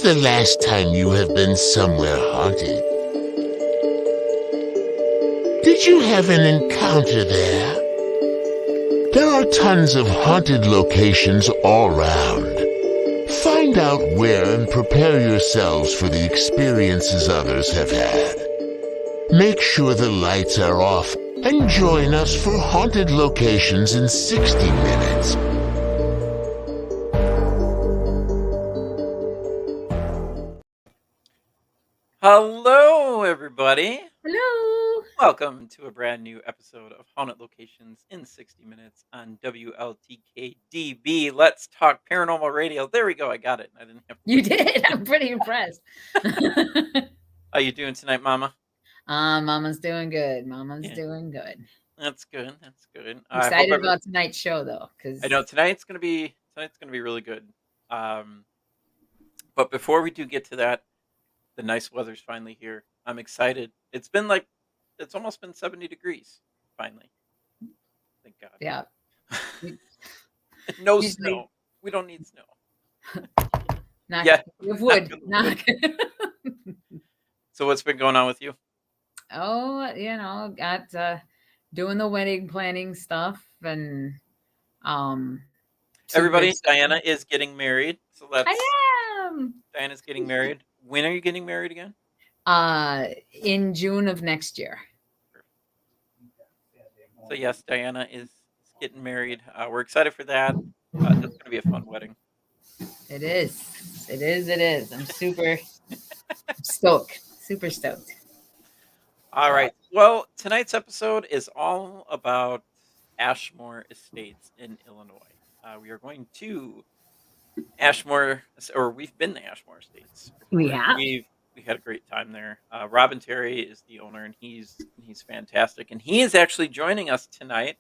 was the last time you have been somewhere haunted? Did you have an encounter there? There are tons of haunted locations all around. Find out where and prepare yourselves for the experiences others have had. Make sure the lights are off and join us for Haunted Locations in 60 minutes. Hello, everybody. Hello. Welcome to a brand new episode of Haunted Locations in 60 minutes on WLTK-DB. Let's talk paranormal radio. There we go. I got it. I didn't have to. You did. I'm pretty impressed. How you doing tonight, Mama? Mama's doing good. Doing good. That's good. That's good. Excited about tonight's show, though, because I know tonight's gonna be really good. But before we do get to that, the nice weather's finally here. I'm excited. It's almost been 70 degrees finally. Thank God. Yeah. No snow. We don't need snow. Wood. Knock. So what's been going on with you? Oh, got doing the wedding planning stuff and everybody, Diana is getting married. So I am. Diana's getting married. When are you getting married again? In June of next year. So yes, Diana is getting married. We're excited for that. That's going to be a fun wedding. It is. It is. I'm super stoked. Super stoked. All right. Well, tonight's episode is all about Ashmore Estates in Illinois. We are going to Ashmore, or we've been to Ashmore Estates. We have. We had a great time there. Robin Terry is the owner, and he's fantastic, and he is actually joining us tonight.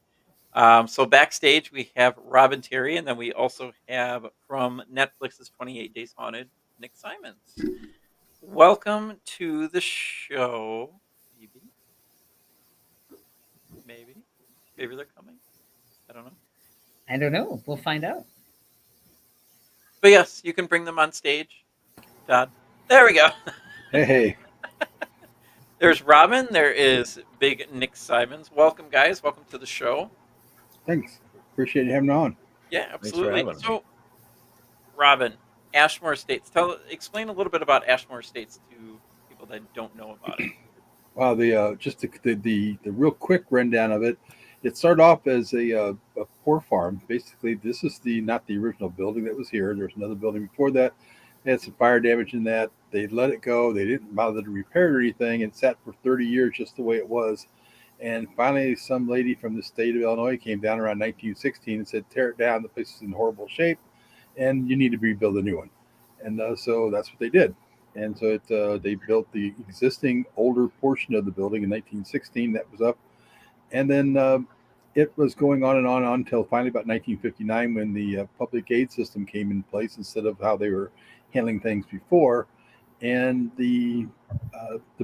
So backstage we have Robin Terry, and then we also have from Netflix's 28 Days Haunted, Nick Simons. Welcome to the show. Maybe they're coming. I don't know. We'll find out. But yes, you can bring them on stage. Todd. There we go. Hey. There's Robin. There is big Nick Simons. Welcome, guys. Welcome to the show. Thanks. Appreciate you having me on. Yeah, absolutely. So, Robin, Ashmore Estates. Explain a little bit about Ashmore Estates to people that don't know about it. Wow, the real quick rundown of it. It started off as a poor farm. Basically, this is not the original building that was here. There was another building before that. It had some fire damage in that. They let it go. They didn't bother to repair it or anything. It sat for 30 years just the way it was. And finally, some lady from the state of Illinois came down around 1916 and said, tear it down. The place is in horrible shape, and you need to rebuild a new one. And so that's what they did. And so they built the existing older portion of the building in 1916 that was up. And then it was going on and on until finally about 1959 when the public aid system came in place instead of how they were handling things before. And the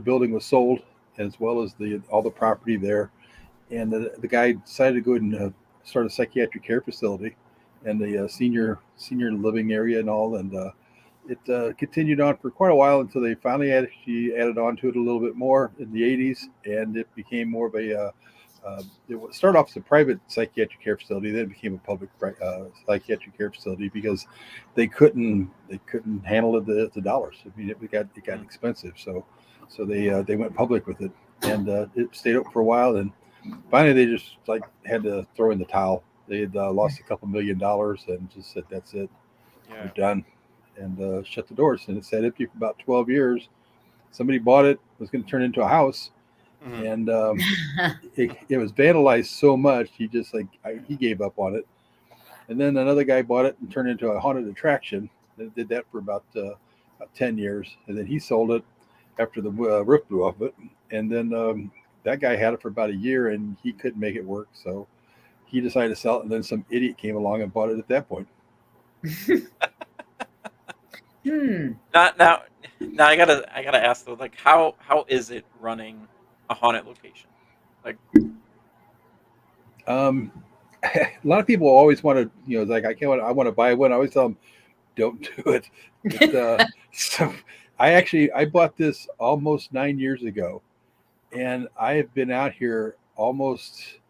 building was sold as well as all the property there. And the guy decided to go ahead and start a psychiatric care facility and the senior living area and all. And it continued on for quite a while until they finally added on to it a little bit more in the 80s. And it became more of a it started off as a private psychiatric care facility. Then it became a public psychiatric care facility because they couldn't handle the dollars. I mean, it got expensive. So they went public with it, and it stayed open for a while. And finally, they just had to throw in the towel. They had lost a couple $1 million and just said, "That's it, we're done," and shut the doors. And it sat empty for about 12 years. Somebody bought it, was going to turn it into a house. And it was vandalized so much he just he gave up on it. And then another guy bought it and turned it into a haunted attraction. They did that for about 10 years, and then he sold it after the roof blew off it. And then that guy had it for about a year, and he couldn't make it work, so he decided to sell it. And then some idiot came along and bought it at that point. Now I gotta ask though, how is it running a haunted location? A lot of people always want to, I want to buy one. I always tell them, don't do it. So I bought this almost 9 years ago, and I have been out here almost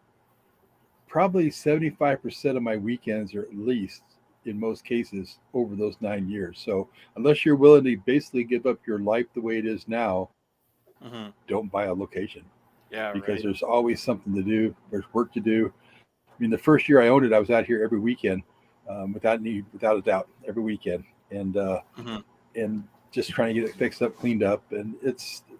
probably 75% of my weekends, or at least in most cases over those 9 years. So unless you're willing to basically give up your life the way it is now, Hmm. don't buy a location, Yeah, because right. there's always something to do. There's work to do. I mean, the first year I owned it, I was out here every weekend, without a doubt, every weekend, and Hmm. and just trying to get it fixed up, cleaned up, and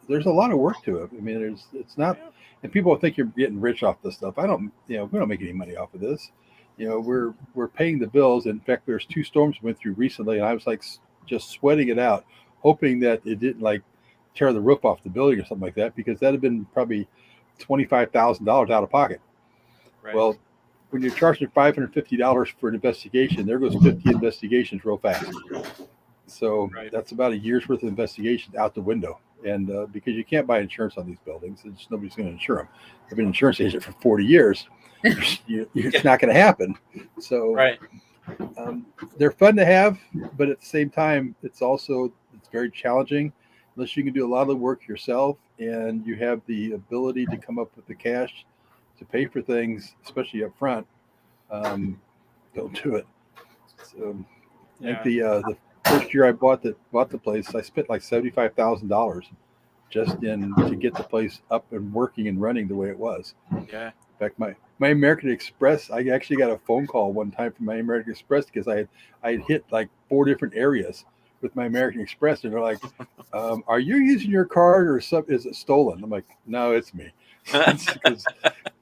there's a lot of work to it. I mean, it's not, Yeah. and people think you're getting rich off this stuff. I don't, we don't make any money off of this. We're paying the bills. In fact, there's two storms we went through recently, and I was like just sweating it out, hoping that it didn't like tear the roof off the building or something like that, because that'd have been probably $25,000 out of pocket. Right. Well, when you're charging $550 for an investigation, there goes 50 investigations real fast. So Right. that's about a year's worth of investigations out the window. And because you can't buy insurance on these buildings, nobody's going to insure them. I've been an insurance agent for 40 years. It's not going to happen. So Right. they're fun to have, but at the same time, it's very challenging unless you can do a lot of the work yourself and you have the ability to come up with the cash to pay for things, especially up front. Don't do it. So I think Yeah. the first year I bought the place, I spent like $75,000 just to get the place up and working and running the way it was. Yeah. In fact, my American Express, I actually got a phone call one time from my American Express because I had hit like 4 different areas with my American Express, and they're like, "Are you using your card, or is it stolen?" I'm like, "No, it's me." Because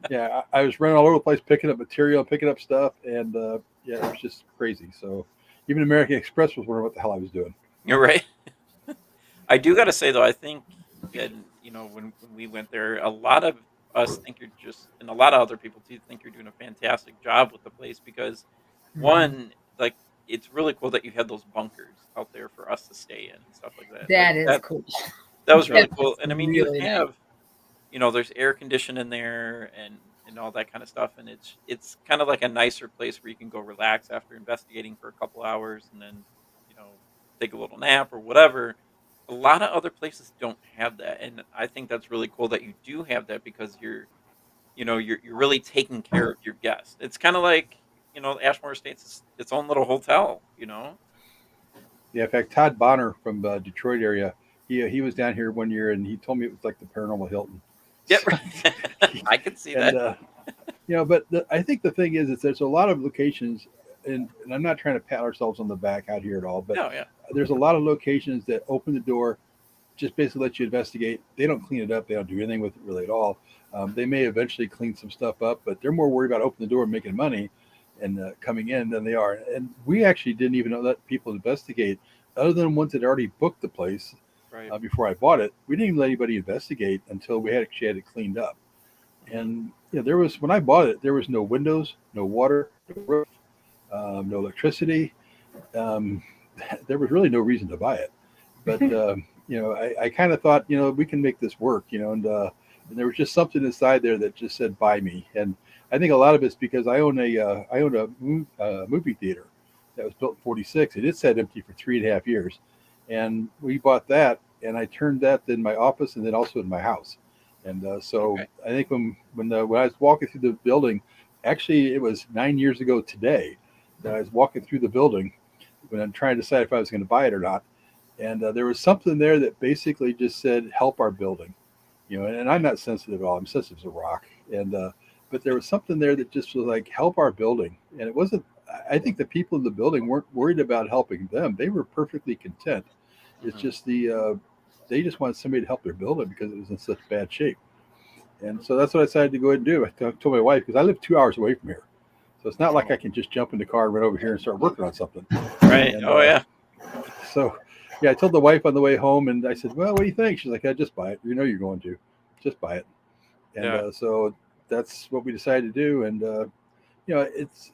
yeah, I was running all over the place, picking up material, picking up stuff, and yeah, it was just crazy. So even American Express was wondering what the hell I was doing. You're right. I do got to say though, I think, and when we went there, a lot of us think you're just, and a lot of other people too think you're doing a fantastic job with the place because Mhm. one, like, it's really cool that you had those bunkers out there for us to stay in and stuff like that. Like That is cool. that was really That cool. is And I mean, you really nice. have, there's air conditioning in there and all that kind of stuff, and it's kind of like a nicer place where you can go relax after investigating for a couple hours and then you know take a little nap or whatever. A lot of other places don't have that, and I think that's really cool that you do have that because you're really taking care of your guests. It's kind of like Ashmore Estates is its own little hotel. Yeah, in fact, Todd Bonner from Detroit area, he was down here one year, and he told me it was like the paranormal Hilton. Yeah. So, I can see and that. but I think the thing is there's a lot of locations, and I'm not trying to pat ourselves on the back out here at all, but No, yeah. there's a lot of locations that open the door, just basically let you investigate. They don't clean it up. They don't do anything with it really at all. They may eventually clean some stuff up, but they're more worried about opening the door and making money and coming in than they are. And we actually didn't even let people investigate, other than ones that already booked the place Right. before I bought it. We didn't even let anybody investigate until we actually had it cleaned up. Hmm. And there was, when I bought it, there was no windows, no water, no roof, no electricity. Um, there was really no reason to buy it. But I kind of thought, we can make this work, and there was just something inside there that just said, "Buy me." And I think a lot of it's because I own a movie theater that was built in '46, and it sat empty for 3.5 years, and we bought that, and I turned that in my office and then also in my house. And so Okay. I think when I was walking through the building, actually it was 9 years ago today that I was walking through the building when I'm trying to decide if I was going to buy it or not, and there was something there that basically just said, "Help our building," and I'm not sensitive at all. I'm sensitive as a rock, and but there was something there that just was like, "Help our building," and it wasn't. I think the people in the building weren't worried about helping them; they were perfectly content. It's Hmm. just they just wanted somebody to help their building because it was in such bad shape, and so that's what I decided to go ahead and do. I told my wife, because I live 2 hours away from here, so it's not like I can just jump in the car and run over here and start working on something. Right. And Oh yeah. so, yeah, I told the wife on the way home, and I said, "Well, what do you think?" She's like, "Just buy it. You know you're going to. Just buy it." And Yeah. so that's what we decided to do. And it's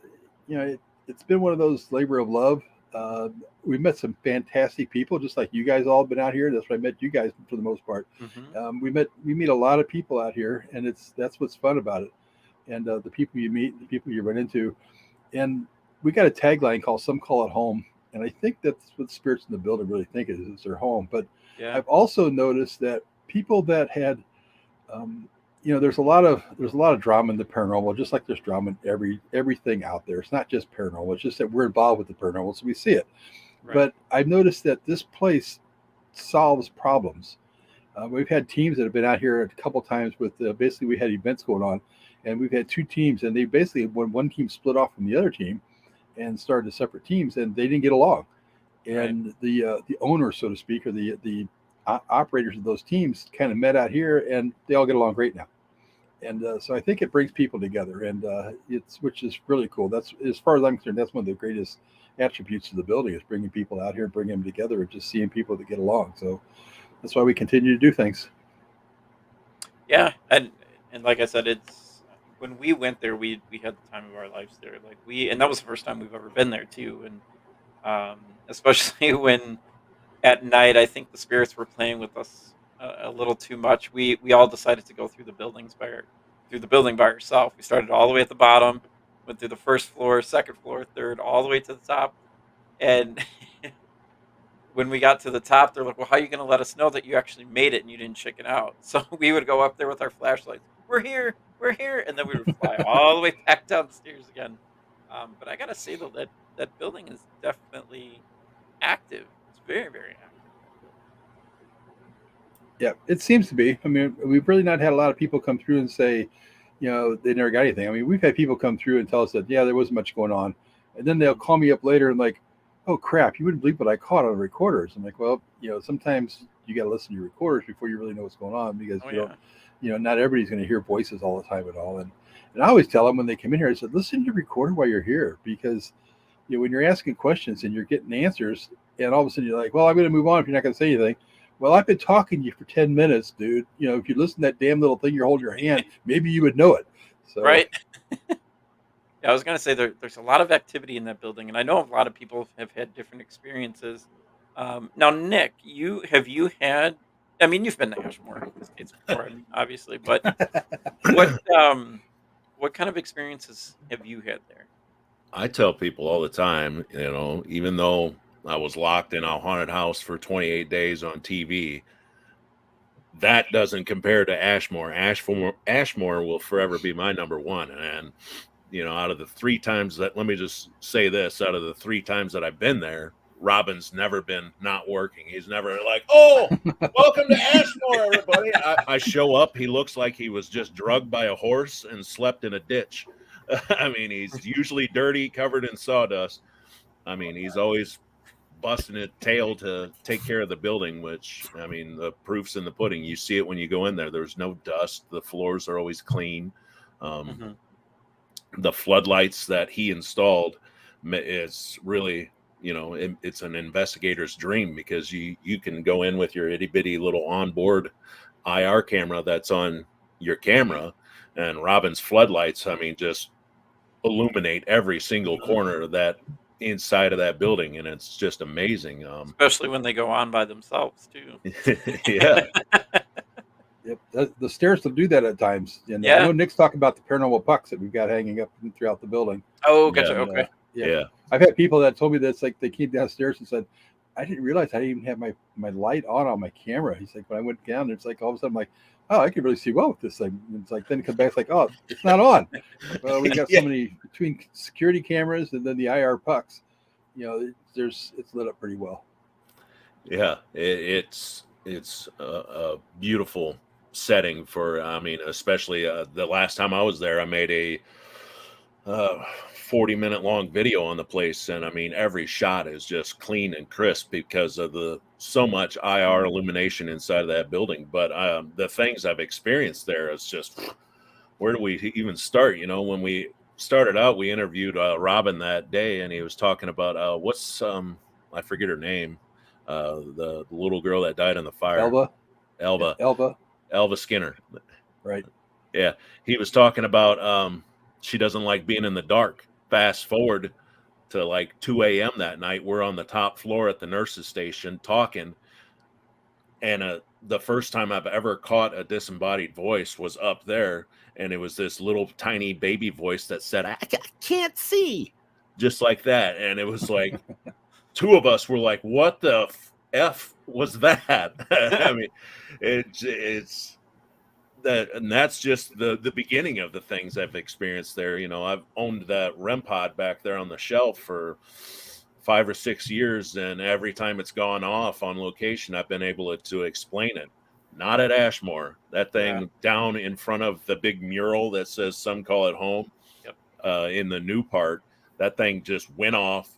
it's been one of those labor of love. Uh, we met some fantastic people, just like you guys all have been out here. That's where I met you guys for the most part. Hmm. We meet a lot of people out here, and that's what's fun about it. And the people you meet, the people you run into, and we got a tagline called "Some Call It Home." And I think that's what spirits in the building really think is it's their home. But Yeah. I've also noticed that people that had, there's a lot of drama in the paranormal, just like there's drama in everything out there. It's not just paranormal; it's just that we're involved with the paranormal, so we see it. Right. But I've noticed that this place solves problems. We've had teams that have been out here a couple times with basically we had events going on, and we've had two teams, and they basically when one team split off from the other team and started separate teams, and they didn't get along. And the owners, so to speak, or the operators of those teams kind of met out here, and they all get along great now. And so I think it brings people together, and which is really cool. That's, as far as I'm concerned, that's one of the greatest attributes of the building is bringing people out here, bringing them together, and just seeing people that get along. So that's why we continue to do things. Yeah, and like I said, it's when we went there, we had the time of our lives there. Like and that was the first time we've ever been there too. And especially when at night, I think the spirits were playing with us a little too much. We all decided to go through the building by ourselves. We started all the way at the bottom, went through the first floor, second floor, third, all the way to the top, and when we got to the top, they're like, "Well, how are you going to let us know that you actually made it and you didn't chicken out?" So we would go up there with our flashlights. We're here, and then we would fly all the way back downstairs again. But I gotta say though that building is definitely active. It's very, very active. Yeah, it seems to be. I mean, we've really not had a lot of people come through and say, they never got anything. I mean, we've had people come through and tell us that, yeah, there wasn't much going on. And then they'll call me up later and like, oh, crap, you wouldn't believe what I caught on the recorders. I'm like, well, sometimes you got to listen to your recorders before you really know what's going on because not everybody's going to hear voices all the time at all. And I always tell them when they come in here, I said, listen to your recorder while you're here because, when you're asking questions and you're getting answers and all of a sudden you're like, well, I'm going to move on if you're not going to say anything. Well, I've been talking to you for 10 minutes, dude. If you listen to that damn little thing you're holding your hand, maybe you would know it. So. Right. Yeah, I was going to say there's a lot of activity in that building, and I know a lot of people have had different experiences. Now, Nick, you've had, I mean, you've been to Ashmore Estates before, obviously, but what kind of experiences have you had there? I tell people all the time, even though I was locked in a haunted house for 28 days on TV, that doesn't compare to Ashmore. Ashmore will forever be my number one. And, out of the 3 times that, let me just say this, out of the 3 times that I've been there, Robin's never been not working. He's never like, oh, welcome to Ashmore, everybody. I show up. He looks like he was just drugged by a horse and slept in a ditch. I mean, he's usually dirty, covered in sawdust. I mean, he's always busting his tail to take care of the building, which, I mean, the proof's in the pudding. You see it when you go in there. There's no dust. The floors are always clean. The floodlights that he installed is really, it's an investigator's dream because you can go in with your itty bitty little onboard IR camera that's on your camera, and Robin's floodlights, I mean, just illuminate every single corner of that inside of that building, and it's just amazing. Especially when they go on by themselves too. Yeah. Yep, the stairs will do that at times. And I know Nick's talking about the paranormal pucks that we've got hanging up throughout the building. Oh, gotcha. Okay. Yeah. I've had people that told me that it's like they came downstairs and said, I didn't realize I didn't even have my light on my camera. He's like, when I went down, it's like all of a sudden I'm like, oh, I can really see well with this thing. And it's like, then it comes back, it's like, oh, it's not on. Well, we got so many between security cameras and then the IR pucks, it's lit up pretty well. Yeah, it's a beautiful setting for, I mean, especially the last time I was there, I made a 40-minute long video on the place, and I mean, every shot is just clean and crisp because of so much IR illumination inside of that building. But the things I've experienced there is just, where do we even start? When we started out, we interviewed Robin that day, and he was talking about I forget her name, the little girl that died in the fire. Elva Skinner. Right. Yeah. He was talking about she doesn't like being in the dark. Fast forward to like 2 a.m. that night. We're on the top floor at the nurse's station talking. And the first time I've ever caught a disembodied voice was up there. And it was this little tiny baby voice that said, I can't see. Just like that. And it was like, two of us were like, "What the f was that?" I mean, it's that, and that's just the beginning of the things I've experienced there. You know, I've owned that REM pod back there on the shelf for 5 or 6 years, and every time it's gone off on location, I've been able to explain it. Not at Ashmore. That Yeah. thing down in front of the big mural that says "Some Call It Home," Yep. in the new part, that thing just went off.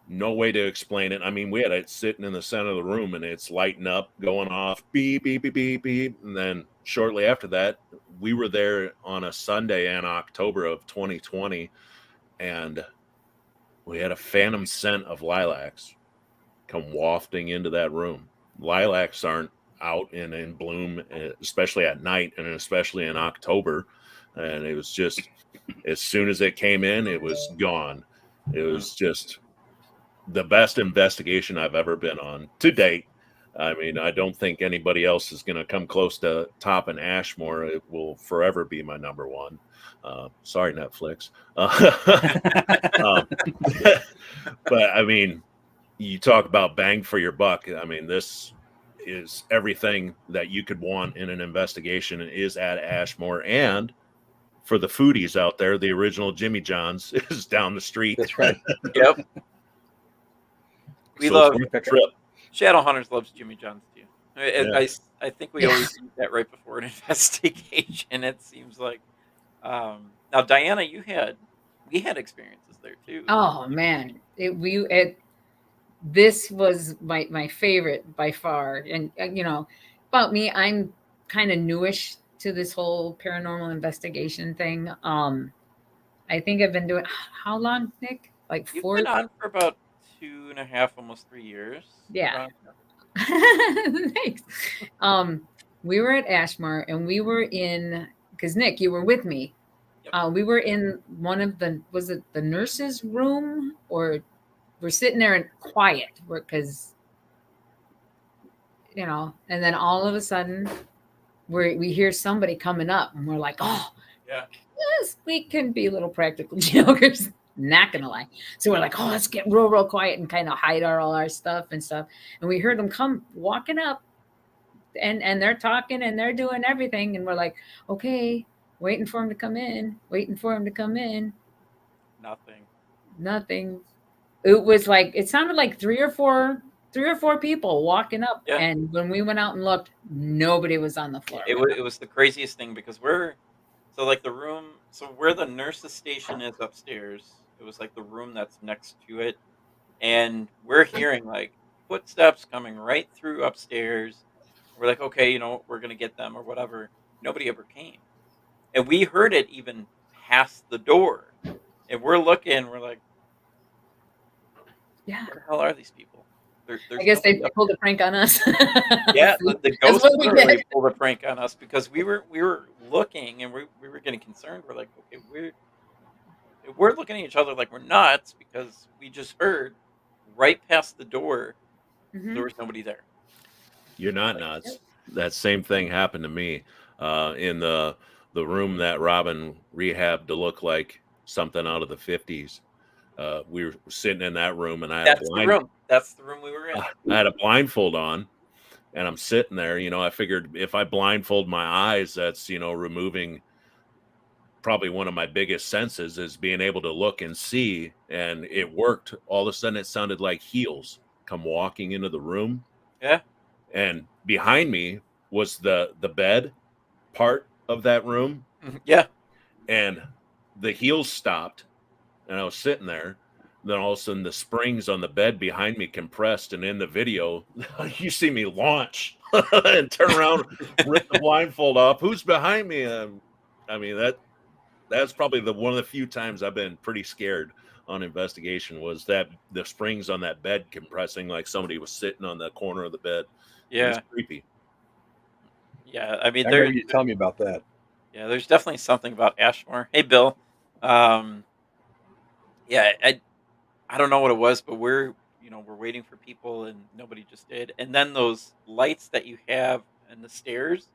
No way to explain it. I mean, we had it sitting in the center of the room, and it's lighting up, going off, beep, beep, beep, beep, beep. And then shortly after that, we were there on a Sunday in October of 2020, and we had a phantom scent of lilacs come wafting into that room. Lilacs aren't out and in bloom, especially at night, and especially in October. And it was just, as soon as it came in, it was gone. It was just the best investigation I've ever been on to date. I mean, I don't think anybody else is going to come close to topping Ashmore. It will forever be my number one. Sorry, Netflix. But I mean, you talk about bang for your buck. I mean, this is everything that you could want in an investigation is at Ashmore. And for the foodies out there, the original Jimmy John's is down the street. That's right. Yep. We So love it's worth the trip. Shadow Hunters loves Jimmy John's too. Yeah. I think we always do that right before an investigation. It seems like. Now, Diana, we had experiences there too. Oh man, this was my favorite by far. And you know, about me, I'm kind of newish to this whole paranormal investigation thing. I think I've been doing how long, Nick? Like You've 4. been on for about 2.5, almost 3 years. Yeah. around- Thanks. We were at Ashmore, and we were in, because Nick, you were with me. Yep. We were in one of was it the nurse's room, or we're sitting there and quiet because, you know, and then all of a sudden we hear somebody coming up, and we're like, oh, Yeah. yes, we can be little practical jokers. Not gonna lie. So we're like, oh, let's get real quiet and kind of hide all our stuff and stuff. And we heard them come walking up, and they're talking and they're doing everything. And we're like, okay, waiting for him to come in, waiting for him to come in. Nothing. It was like, it sounded like three or four people walking up. Yeah. And when we went out and looked, nobody was on the floor. It was the craziest thing because so like the room, so where the nurse's station is upstairs, it was like the room that's next to it, and we're hearing like footsteps coming right through upstairs. We're like, okay, you know, we're gonna get them or whatever. Nobody ever came, and we heard it even past the door, and we're looking, we're like, Yeah. where the hell are these people? I guess they pulled a prank on us. Yeah, the That's ghost what we literally did. pulled a prank on us because we were looking and we were getting concerned. We're like, okay, we're looking at each other like we're nuts because we just heard right past the door Mhm. there was nobody there. You're not nuts. That same thing happened to me in the room that Robin rehabbed to look like something out of the 50s. We were sitting in that room, and I had That's the room. That's the room we were in. I had a blindfold on, and I'm sitting there. You know, I figured if I blindfold my eyes, that's, you know, removing probably one of my biggest senses is being able to look and see. And it worked. All of a sudden, it sounded like heels come walking into the room. Yeah. And behind me was the bed part of that room. Yeah. And the heels stopped, and I was sitting there. Then all of a sudden, the springs on the bed behind me compressed, and in the video, you see me launch and turn around, rip the blindfold off. Who's behind me? I mean, that's probably one of the few times I've been pretty scared on investigation, was that the springs on that bed compressing like somebody was sitting on the corner of the bed. It was Yeah. creepy. Yeah. I mean, I remember you telling me about that. yeah, there's definitely something about Ashmore. Hey, Bill. Yeah, I don't know what it was, but we're waiting for people and nobody just did. And then those lights that you have and the stairs,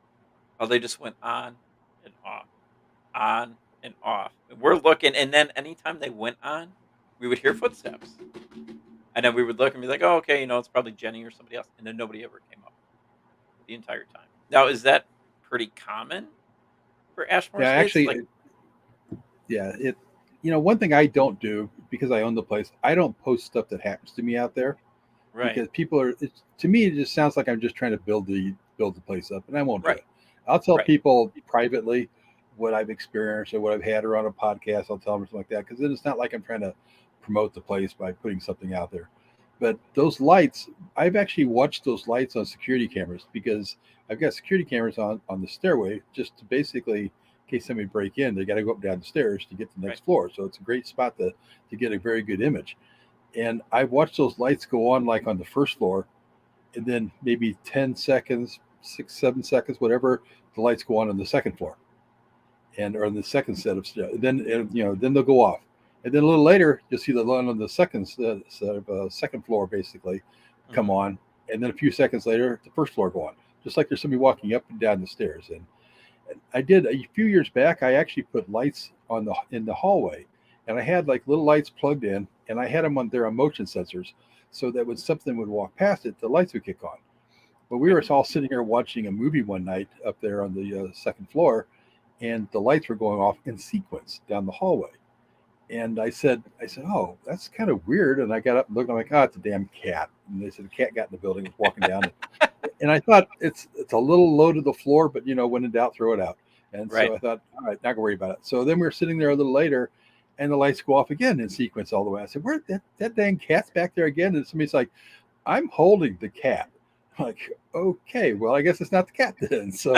oh, they just went on and off, on and off. And we're looking, and then anytime they went on, we would hear footsteps. And then we would look and be like, oh, okay, it's probably Jenny or somebody else. And then nobody ever came up the entire time. Now, is that pretty common for Ashmore Yeah, Estates? actually, Like, yeah, one thing I don't do because I own the place, I don't post stuff that happens to me out there right, because to me, it just sounds like I'm just trying to build the place up, and I won't do right, it. I'll tell right. people privately what I've experienced or what I've had or on a podcast. I'll tell them something like that because then it's not like I'm trying to promote the place by putting something out there. But those lights, I've actually watched those lights on security cameras because I've got security cameras on the stairway just to basically, in case somebody break in, they got to go up down the stairs to get to the next Right. floor. So it's a great spot to get a very good image. And I've watched those lights go on like on the first floor, and then maybe 10 seconds, 6, 7 seconds, whatever, the lights go on the second floor, and or on the second set of stairs. Then they'll go off, and then a little later you'll see the one on the second second floor basically come Mhm. on, and then a few seconds later the first floor go on, just like there's somebody walking up and down the stairs. And I did a few years back. I actually put lights in the hallway, and I had like little lights plugged in, and I had them on there on motion sensors, so that when something would walk past it, the lights would kick on. But we Right. were all sitting here watching a movie one night up there on the second floor, and the lights were going off in sequence down the hallway. And I said, oh, that's kind of weird. And I got up and looked. I'm like, oh, it's a damn cat. And they said the cat got in the building, was walking down. And I thought it's a little low to the floor, but when in doubt, throw it out. And Right. so I thought, all right, not gonna worry about it. So then we were sitting there a little later, and the lights go off again in sequence all the way. I said, where that dang cat's back there again? And somebody's like, I'm holding the cat. I'm like, okay, well, I guess it's not the cat then. So,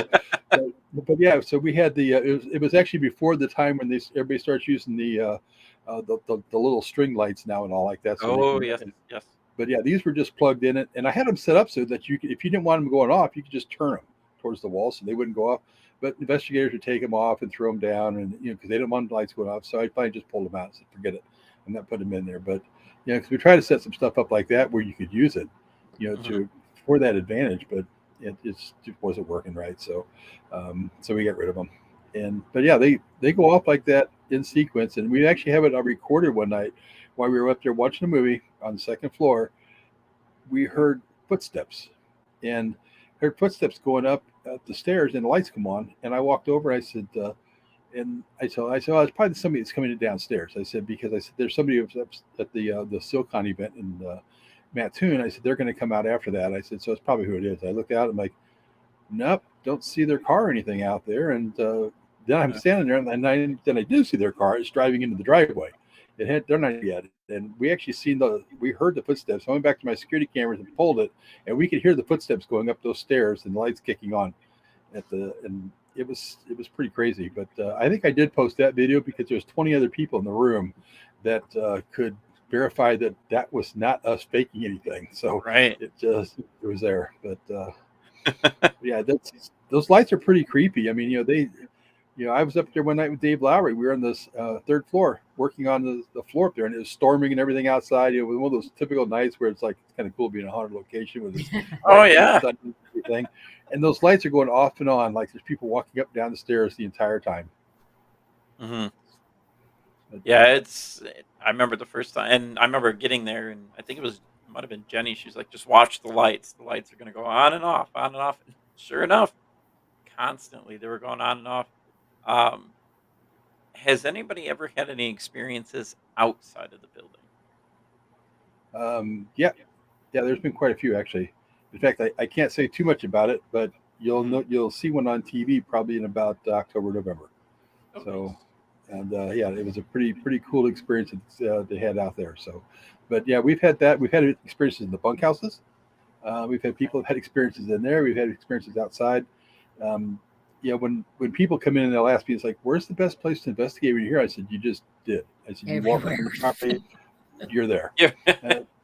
but yeah, so we had it was actually before the time when everybody starts using the little string lights now and all like that. So they Oh, can, yes, yes. but yeah, these were just plugged in it, and I had them set up so that if you didn't want them going off, you could just turn them towards the wall so they wouldn't go off. But investigators would take them off and throw them down, and because they didn't want the lights going off, so I finally just pulled them out and said, forget it, and not put them in there. But because we tried to set some stuff up like that where you could use it, Mhm. to for that advantage, but it just wasn't working right. So, so we got rid of them. But yeah, they go off like that in sequence, and we actually have it recorded one night while we were up there watching a movie on the second floor. We heard footsteps, and heard footsteps going up the stairs, and the lights come on. And I walked over. And I said, oh, it's probably somebody that's coming downstairs. I said because there's somebody who was up at the SilCon event in Mattoon. I said they're going to come out after that. I said so it's probably who it is. I looked out. I'm like, nope, don't see their car or anything out there. And then I'm standing there, and then I do see their car. It's driving into the driveway. They're not yet. And we actually we heard the footsteps. I went back to my security cameras and pulled it, and we could hear the footsteps going up those stairs and the lights kicking on and it was pretty crazy. But I think I did post that video because there's 20 other people in the room that could verify that was not us faking anything. So Right. it was there. But yeah, those lights are pretty creepy. I mean, I was up there one night with Dave Lowry. We were on this third floor working on the floor up there, and it was storming and everything outside. It was one of those typical nights where it's like it's kind of cool being in a haunted location with this Oh, yeah. and everything. And those lights are going off and on, like there's people walking up and down the stairs the entire time. Hmm. But, Yeah, I remember the first time, and I remember getting there, and I think might have been Jenny. She's like, just watch the lights. The lights are going to go on and off, on and off. And sure enough, constantly they were going on and off. Um, has anybody ever had any experiences outside of the building? yeah, there's been quite a few actually. In fact, I can't say too much about it, but you'll see one on TV probably in about October, November. Oh, So, nice. and yeah, it was a pretty cool experience that they had out there. So, but yeah, we've had that. We've had experiences in the bunkhouses. We've had people have had experiences in there. We've had experiences outside. When people come in and they'll ask me, it's like, "Where's the best place to investigate when you're here?" I said, "You just did." I said, "You walk on the property, you're there." Yeah.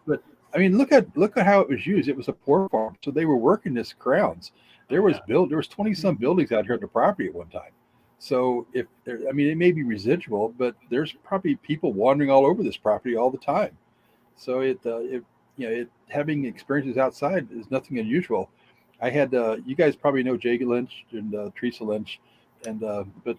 But I mean, look at how it was used. It was a poor farm, so they were working this grounds. There was 20 some buildings out here at the property at one time. So it may be residual, but there's probably people wandering all over this property all the time. So having experiences outside is nothing unusual. I had you guys probably know Jay Lynch and Teresa Lynch, and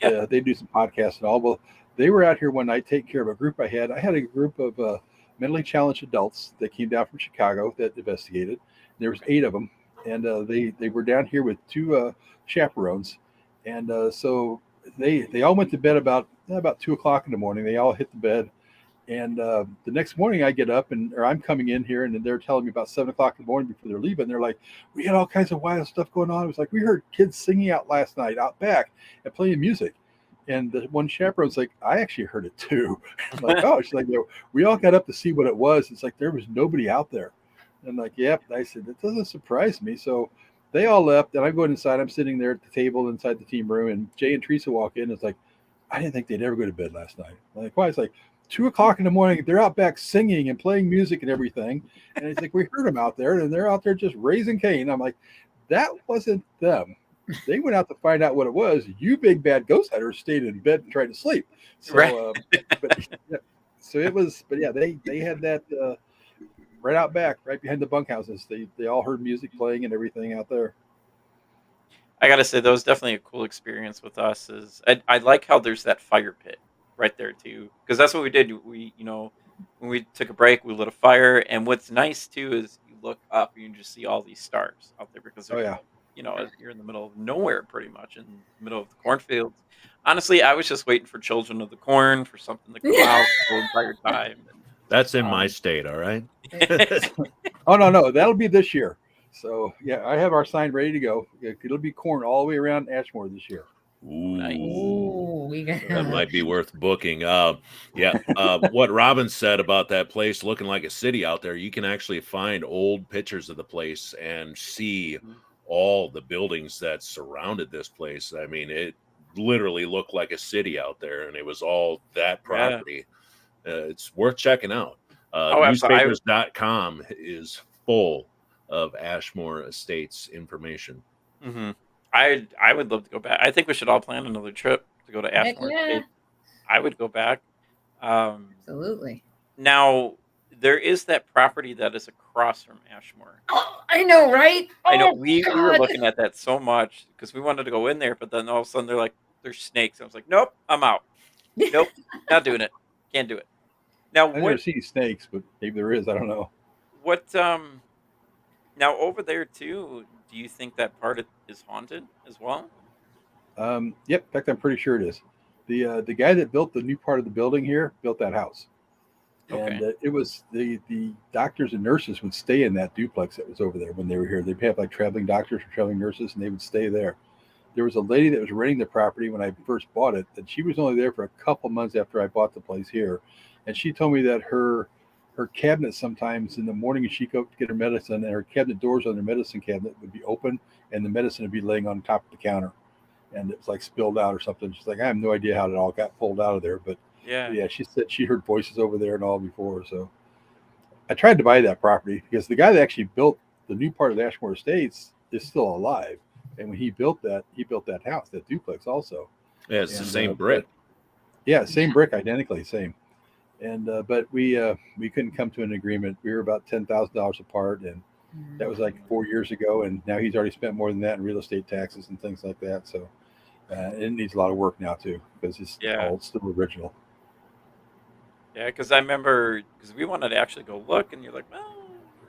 Yeah. they do some podcasts and all. Well, they were out here one night taking care of a group I had. I had a group of mentally challenged adults that came down from Chicago that investigated. There was 8 of them, and they were down here with 2 chaperones, and so they all went to bed about 2 o'clock in the morning. They all hit the bed, and the next morning I get up or I'm coming in here, and they're telling me about 7 o'clock in the morning before they're leaving. They're like, "We had all kinds of wild stuff going on." It was like, "We heard kids singing out last night out back and playing music." And the one chaperone's like, "I actually heard it too." I'm like, "Oh," she's like, "No, we all got up to see what it was." It's like there was nobody out there. And I'm like, "Yep." I said, "That doesn't surprise me." So they all left, and I'm going inside. I'm sitting there at the table inside the team room, and Jay and Teresa walk in. It's like, I didn't think they'd ever go to bed last night. I'm like, why? It's like 2 o'clock in the morning. They're out back singing and playing music and everything. And it's like, we heard them out there, and they're out there just raising Cain. I'm like, that wasn't them. They went out to find out what it was. You big bad ghost hunters stayed in bed and tried to sleep. So, Right. so it was, but yeah, they had that right out back, right behind the bunkhouses. They all heard music playing and everything out there. I gotta say that was definitely a cool experience with us. I like how there's that fire pit right there too, because that's what we did. We when we took a break, we lit a fire, and what's nice too is you look up and you just see all these stars out there because Oh there's yeah. you're in the middle of nowhere pretty much in the middle of the cornfields. Honestly, I was just waiting for Children of the Corn for something to come out the whole entire time. That's in my Um, state, all right? Oh no, that'll be this year. So yeah, I have our sign ready to go. It'll be corn all the way around Ashmore this year. Nice. Ooh, we got That might be worth booking. What Robin said about that place looking like a city out there, you can actually find old pictures of the place and see all the buildings that surrounded this place. I mean, it literally looked like a city out there, and it was all that Yeah. property. It's worth checking out. Oh, absolutely. Newspapers.com is full of Ashmore Estates information. Mm-hmm. I would love to go back. I think we should all plan another trip to go to Heck Ashmore yeah. State. I would go back. Absolutely. Now there is that property that is across from Ashmore. Oh, I know, right? I know Oh, we were God. looking at that so much because we wanted to go in there, but then all of a sudden they're like, "There's snakes." I was like, "Nope, I'm out. Nope, not doing it. Can't do it." Now I've never seen snakes, but maybe there is. I don't know. what now over there too? Do you think that part is haunted as well? Yep. In fact, I'm pretty sure it is. The guy that built the new part of the building here built that house, and Okay. it was the doctors and nurses would stay in that duplex that was over there when they were here. They'd have like traveling doctors or traveling nurses, and they would stay there. There was a lady that was renting the property when I first bought it, and she was only there for a couple months after I bought the place here, and she told me that her cabinet sometimes in the morning when she go to get her medicine, and her cabinet doors on her medicine cabinet would be open, and the medicine would be laying on top of the counter, and it was like spilled out or something. She's like, I have no idea how it all got pulled out of there, but Yeah. yeah, she said she heard voices over there and all before. So I tried to buy that property because the guy that actually built the new part of the Ashmore Estates is still alive. And when he built that house, that duplex also. Yeah, it's the And, same brick. Yeah, same brick, identically same. And but we couldn't come to an agreement. We were about $10,000 apart, and that was like 4 years ago. And now he's already spent more than that in real estate taxes and things like that. So it needs a lot of work now too because it's Yeah. all still original. Yeah, because I remember because we wanted to actually go look, and you're like, well,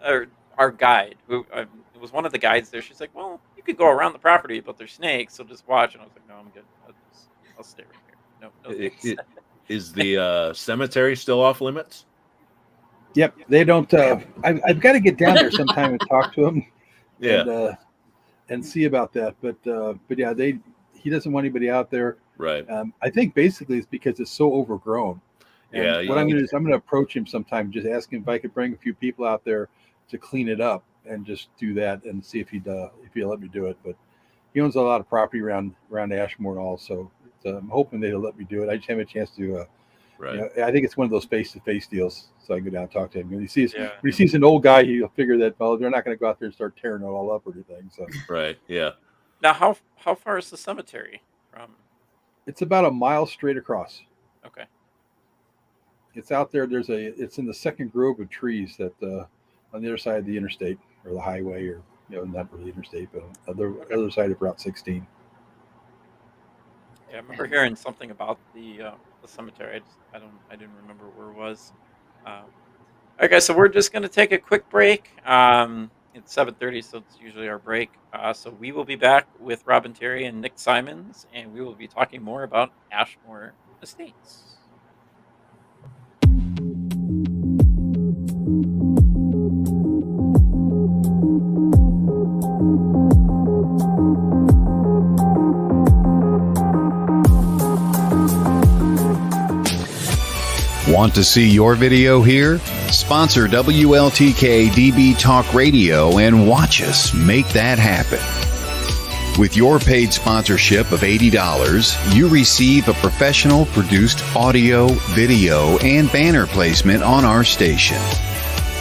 or our guide, who it was one of the guides there. She's like, well, you could go around the property, but there's snakes, so just watch. And I was like, no, I'm good. I'll stay right here. No snakes. Is the cemetery still off limits? Yep, they don't. I've got to get down there sometime and talk to them. Yeah. And see about that. But yeah, he doesn't want anybody out there. Right. I think basically it's because it's so overgrown. And Yeah, what I'm going to do is I'm going to approach him sometime, just ask him if I could bring a few people out there to clean it up and just do that and see if he'll let me do it. But he owns a lot of property around Ashmore and all, so I'm hoping they'll let me do it. I just haven't a chance to. Right. I think it's one of those face-to-face deals, so I can go down and talk to him. When he sees Yeah. when he sees an old guy, he'll figure that they're not going to go out there and start tearing it all up or anything. So Right. Yeah. Now, how far is the cemetery from? it's about a mile straight across. Okay. It's out there. It's in the second grove of trees that on the other side of the interstate or the highway, or not really interstate, but on the other side of Route 16. Yeah, I remember hearing something about the cemetery. I didn't remember where it was. All right, guys. So we're just going to take a quick break. It's 7:30, so it's usually our break. So we will be back with Robin Terry and Nick Simons, and we will be talking more about Ashmore Estates. Want to see your video here? Sponsor WLTK-DB Talk Radio and watch us make that happen. With your paid sponsorship of $80, you receive a professional produced audio, video, and banner placement on our station.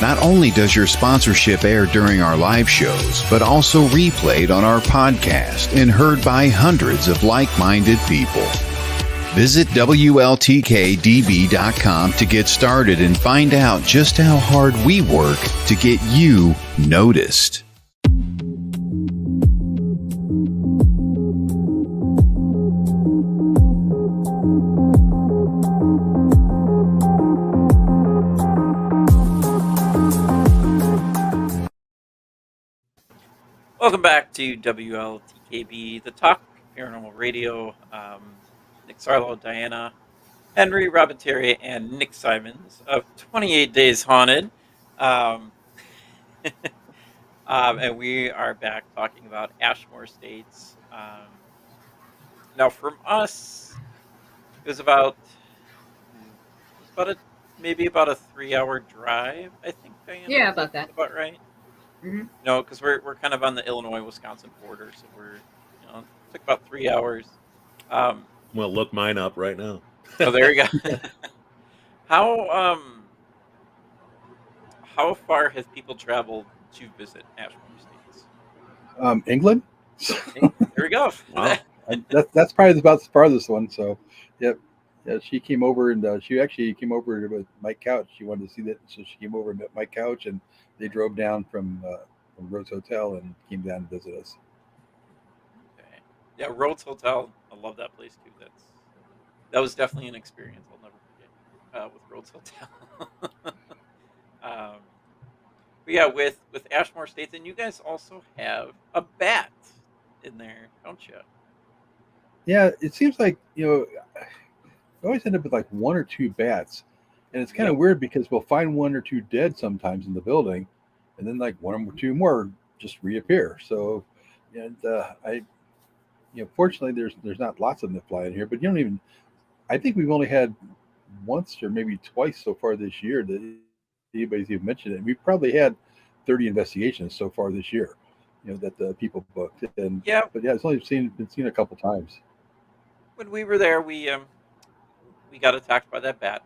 Not only does your sponsorship air during our live shows, but also replayed on our podcast and heard by hundreds of like-minded people. Visit WLTK-DB.com to get started and find out just how hard we work to get you noticed. Welcome back to WLTK-B, the Talk Paranormal Radio. Nick Sarlo, Diana, Henry, Robin Terry, and Nick Simons of 28 Days Haunted. And we are back talking about Ashmore Estates. Now, from us, it was about maybe about a 3-hour drive, I think, Diana. Yeah, about that. About right. Mm-hmm. No, because we're kind of on the Illinois-Wisconsin border, so it took about 3 hours. Well, look mine up right now. Oh, there you go. How far have people traveled to visit Ashmore Estates? England. There we go. Wow. That's probably about the farthest one. So, yep. Yeah, she came over and she actually came over with Mike Couch. She wanted to see that, so she came over and met Mike Couch, and they drove down from Rhodes Hotel and came down to visit us. Okay. Yeah, Rhodes Hotel. I love that place too. That was definitely an experience I'll never forget with Rhodes Hotel. But yeah, with Ashmore Estates, and you guys also have a bat in there, don't you? Yeah, it seems like we always end up with like one or two bats, and it's kind of weird because we'll find one or two dead sometimes in the building, and then like one or two more just reappear. So, and fortunately, there's not lots of them that fly in here, but I think we've only had once or maybe twice so far this year that anybody's even mentioned it. We've probably had 30 investigations so far this year, that the people booked. And but yeah, it's only been seen a couple times. When we were there, we got attacked by that bat.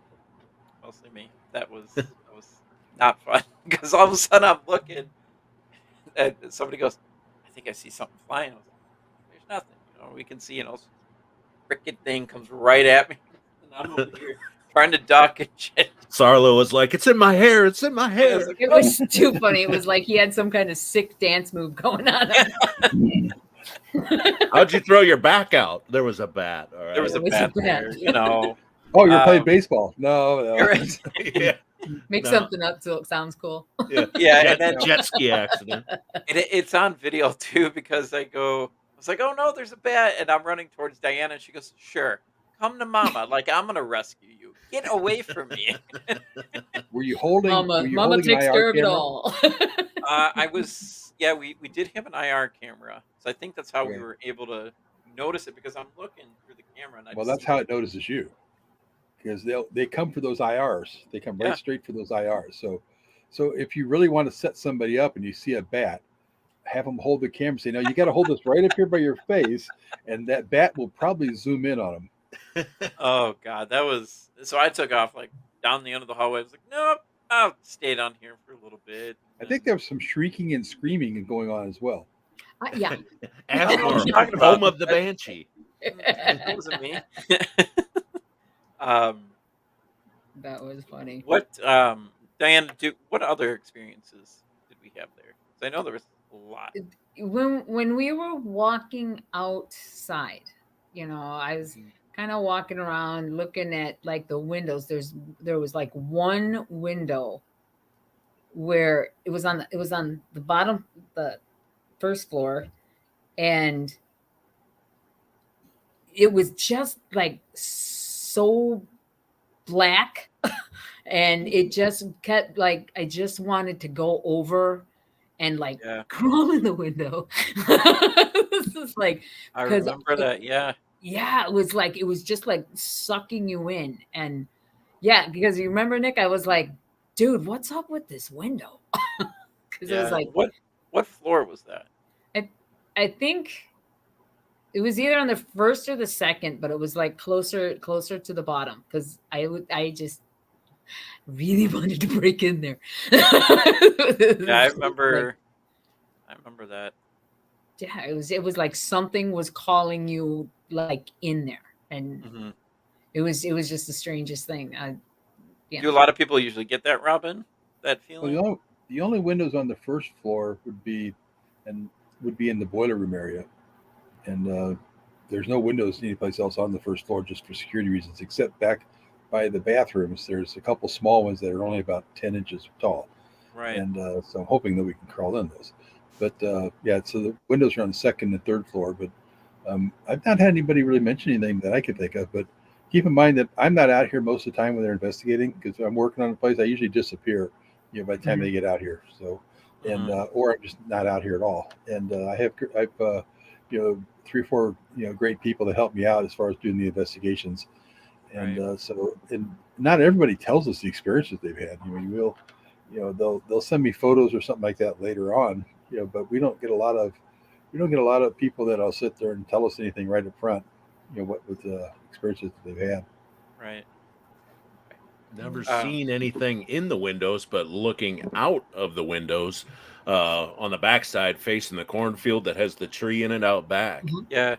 Mostly me. That was not fun because all of a sudden I'm looking and somebody goes, "I think I see something flying." I was like, "There's nothing." We can see, frickin' thing comes right at me, and I'm over here trying to duck and shit. Sarlo was like, "It's in my hair. It's in my hair." It was too funny. It was like he had some kind of sick dance move going on. How'd you throw your back out? There was a bat. All right. There was a bat there, Oh, you're playing baseball? No. Right. Yeah. Make something up so it sounds cool. Yeah, and then jet ski accident. And it's on video too because I was like, "Oh no, there's a bat," and I'm running towards Diana, and she goes, "Sure, come to Mama. Like I'm gonna rescue you. Get away from me." Were you holding? Mama takes care of it all. I was. Yeah, we did have an IR camera, so I think that's how we were able to notice it because I'm looking through the camera. And that's how it notices you, because they come for those IRs. They come right straight for those IRs. So if you really want to set somebody up and you see a bat, have them hold the camera. Say, "No, you got to hold this right up here by your face," and that bat will probably zoom in on them. Oh God, that was. So I took off like down the end of the hallway. I was like, "Nope, I'll stay down here for a little bit." I think there was some shrieking and screaming going on as well. Yeah. Ashmore, home of the Banshee. That wasn't me. That was funny. What, Diane? What other experiences did we have there? I know there was a lot. When we were walking outside, I was kind of walking around looking at like the windows. There was like one window where it was on the bottom, the first floor, and it was just like so black, and it just kept like I just wanted to go over and like Yeah. crawl in the window. This is like I because remember that. Yeah. yeah, it was just like sucking you in. And yeah, because you remember, Nick, I was like, dude, what's up with this window? Because it was Yeah. like What floor was that? I think it was either on the first or the second, but it was like closer to the bottom because I just really wanted to break in there. Yeah, I Like, remember. I remember that. yeah, it was like something was calling you like in there, and Hmm. it was just the strangest thing. You Do a know, lot of people usually get that, Robin? That Well, feeling? the only windows on the first floor would be in the boiler room area, and there's no windows anyplace else on the first floor just for security reasons, except back by the bathrooms. There's a couple small ones that are only about 10 inches tall, Right. and so I'm hoping that we can crawl in those. But yeah, so the windows are on the second and third floor. But I've not had anybody really mention anything that I could think of. But keep in mind that I'm not out here most of the time when they're investigating because I'm working on a place. I usually disappear, by the time they get out here. So, and Mhm. or I'm just not out here at all. And I've 3 or 4 great people to help me out as far as doing the investigations. And Right. and not everybody tells us the experiences they've had. They'll send me photos or something like that later on. But we don't get a lot of people that'll sit there and tell us anything right up front. What with the experiences that they've had. Right. Never Um, seen anything in the windows, but looking out of the windows on the backside facing the cornfield that has the tree in it out back. yeah.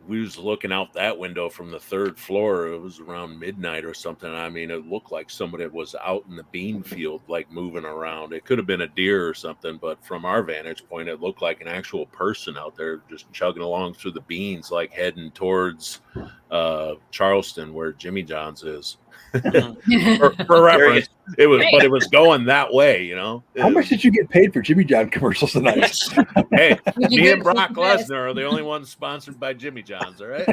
We was looking out that window from the third floor. It was around midnight or something. I mean, it looked like somebody was out in the bean field, like moving around. It could have been a deer or something, but from our vantage point, it looked like an actual person out there just chugging along through the beans, like heading towards Charleston, where Jimmy John's is. Mhm. For reference, it was, Hey. but it was going that way, How much did you get paid for Jimmy John commercials tonight? Hey, You me get and Brock the best. Lesnar are the only ones sponsored by Jimmy John's. All right.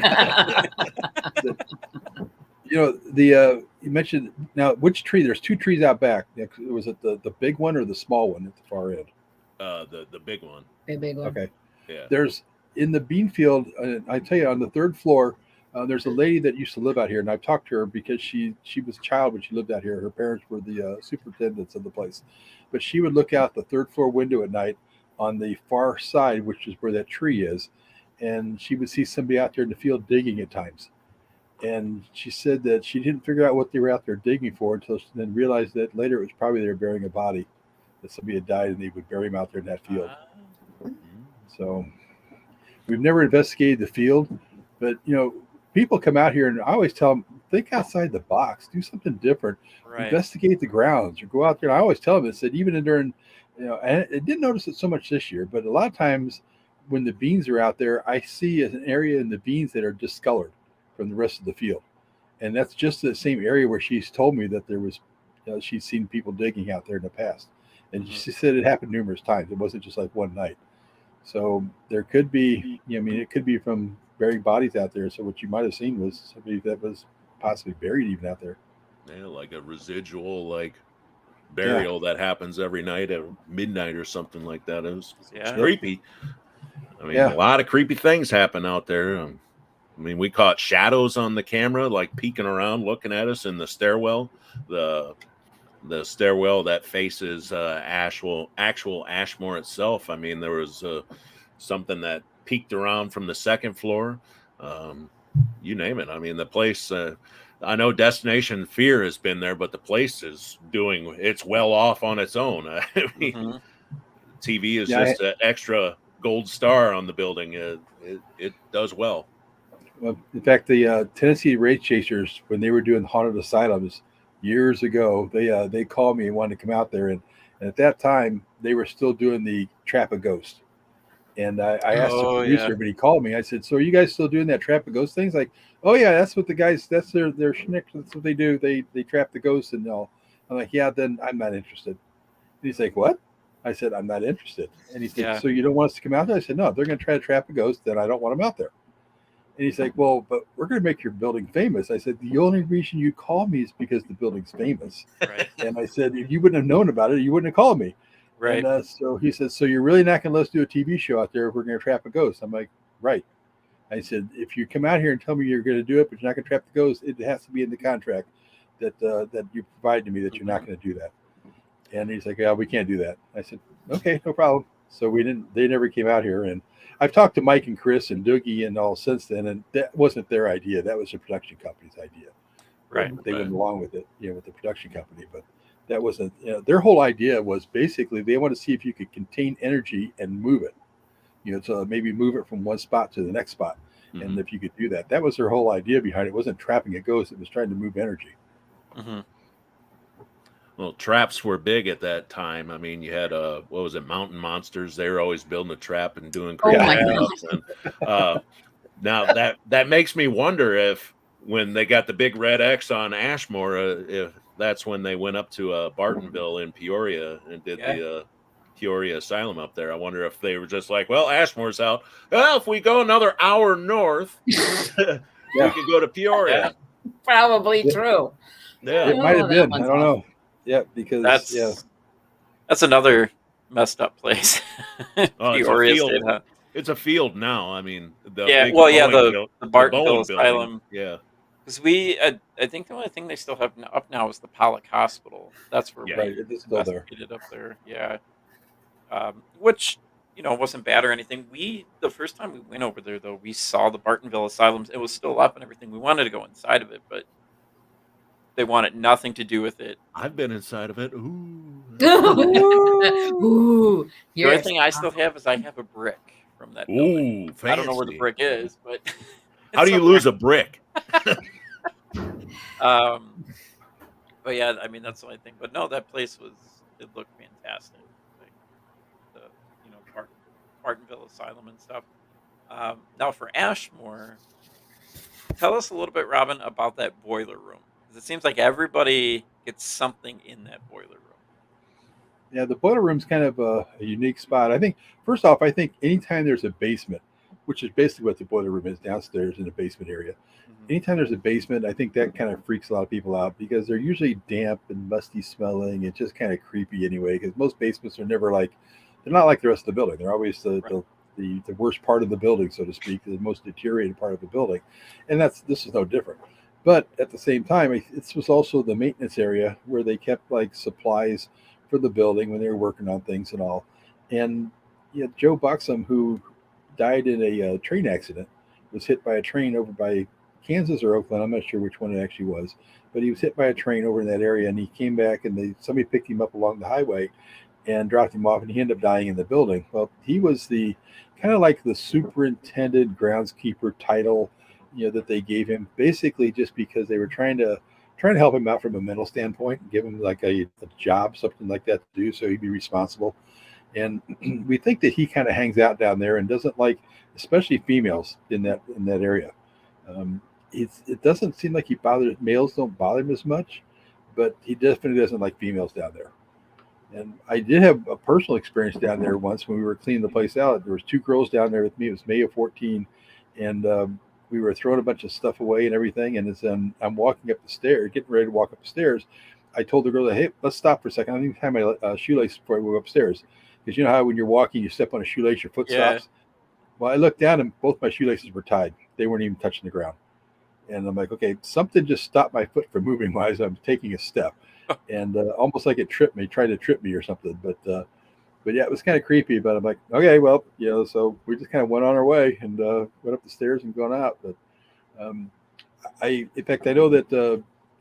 You mentioned now which tree? There's 2 trees out back. Was it the big one or the small one at the far end? The big one. Big one. Okay. Yeah. There's in the bean field. I tell you, on the third floor, there's a lady that used to live out here, and I've talked to her because she was a child when she lived out here. Her parents were the superintendents of the place, but she would look out the third floor window at night on the far side, which is where that tree is, and she would see somebody out there in the field digging at times. And she said that she didn't figure out what they were out there digging for until she then realized that later it was probably they were burying a body, that somebody had died and they would bury him out there in that field. So we've never investigated the field, but people come out here and I always tell them, think outside the box, do something different, Right. investigate the grounds, or go out there. And I always tell them, I said, even during, and I didn't notice it so much this year, but a lot of times when the beans are out there, I see an area in the beans that are discolored from the rest of the field. And that's just the same area where she's told me that there was, she's seen people digging out there in the past. And she said it happened numerous times. It wasn't just like one night. So there could be, it could be from buried bodies out there. So what you might have seen was somebody that was possibly buried even out there. Yeah, like a residual burial that happens every night at midnight or something like that. It's creepy. I mean, a lot of creepy things happen out there. I mean, we caught shadows on the camera, like peeking around, looking at us in the stairwell. The stairwell that faces actual Ashmore itself. I mean, there was something that peeked around from the second floor. You name it. I mean, the place. I know Destination Fear has been there, but the place is it's well off on its own. I mean, TV is just an extra gold star on the building. It does well. Well, in fact, the Tennessee Race Chasers, when they were doing haunted asylums years ago, they called me and wanted to come out there, and at that time they were still doing the Trap a Ghost. And I asked the producer, but he called me. I said, "So are you guys still doing that Trap a Ghost thing?" He's like, "Oh yeah, that's what the guys. That's their schnick. That's what they do. They trap the ghosts and all." I'm like, "Yeah, then I'm not interested." he's like, what? I said, I'm not interested. And he said, Yeah. so you don't want us to come out there? I said, no, if they're going to try to trap a ghost, then I don't want them out there. And he's like, well, but we're going to make your building famous. I said, the only reason you call me is because the building's famous. Right. And I said, if you wouldn't have known about it, you wouldn't have called me. Right. And so he said, so you're really not going to let us do a TV show out there if we're going to trap a ghost? I'm like, right. I said, if you come out here and tell me you're going to do it, but you're not going to trap the ghost, it has to be in the contract that you provide to me that you're not going to do that. And he's like, yeah, we can't do that. I said, okay, no problem. So they never came out here. And I've talked to Mike and Chris and Doogie and all since then, and that wasn't their idea. That was the production company's idea. Right. They went along with it, with the production company, but that wasn't, their whole idea was basically they want to see if you could contain energy and move it, so maybe move it from one spot to the next spot. Mm-hmm. And if you could do that, that was their whole idea behind it. It wasn't trapping a ghost. It was trying to move energy. Mm-hmm. Well, traps were big at that time. I mean, you had Mountain Monsters. They were always building a trap and doing crazy stuff. And now that makes me wonder if when they got the big red X on Ashmore, if that's when they went up to Bartonville in Peoria and did the Peoria Asylum up there. I wonder if they were just like, well, Ashmore's out. Well, if we go another hour north, we could go to Peoria. Probably true. Yeah, it might have been. I don't know. Yeah, because that's another messed up place. Peoria State, huh? It's a field now. I mean, the Bartonville Asylum. Yeah, because I think the only thing they still have up now is the Pollock Hospital. That's where it's still there. Up there. Yeah, which wasn't bad or anything. The first time we went over there though, we saw the Bartonville Asylum. It was still up and everything. We wanted to go inside of it, but they wanted nothing to do with it. I've been inside of it. Ooh. Ooh. The only thing I still have is I have a brick from that building. Fancy. I don't know where the brick is, but how do you lose a brick? But yeah, I mean that's the only thing. But no, that place it looked fantastic. Like the Bartonville Asylum and stuff. Now for Ashmore, tell us a little bit, Robin, about that boiler room. It seems like everybody gets something in that boiler room. Yeah, the boiler room's kind of a unique spot. I think, first off, anytime there's a basement, which is basically what the boiler room is downstairs in the basement area. Mm-hmm. Anytime there's a basement, I think that kind of freaks a lot of people out because they're usually damp and musty smelling. It's just kind of creepy anyway, because most basements are never they're not like the rest of the building. They're always the worst part of the building, so to speak, the most deteriorated part of the building. And this is no different. But at the same time, this was also the maintenance area where they kept supplies for the building when they were working on things and all. And Joe Buxom, who died in a train accident, was hit by a train over by Kansas or Oakland. I'm not sure which one it actually was, but he was hit by a train over in that area, and he came back and somebody picked him up along the highway and dropped him off, and he ended up dying in the building. Well, he was the kind of like the superintendent groundskeeper title that they gave him, basically just because they were trying to help him out from a mental standpoint and give him a job, something like that to do, so he'd be responsible. And we think that he kind of hangs out down there and doesn't like, especially females in that area. It doesn't seem like males don't bother him as much, but he definitely doesn't like females down there. And I did have a personal experience down there once when we were cleaning the place out. There was 2 girls down there with me. It was May of 2014, and we were throwing a bunch of stuff away and everything. And as I'm walking up the stairs, getting ready to walk up the stairs, I told the girl, hey, let's stop for a second. I need to tie my shoelace before I move upstairs. Because you know how when you're walking, you step on a shoelace, your foot stops? Well, I looked down and both my shoelaces were tied. They weren't even touching the ground. And I'm like, okay, something just stopped my foot from moving while I'm taking a step. And almost like it tried to trip me or something. But yeah, it was kind of creepy. But I'm like, okay, well, so we just kind of went on our way and went up the stairs and gone out. But in fact, I know that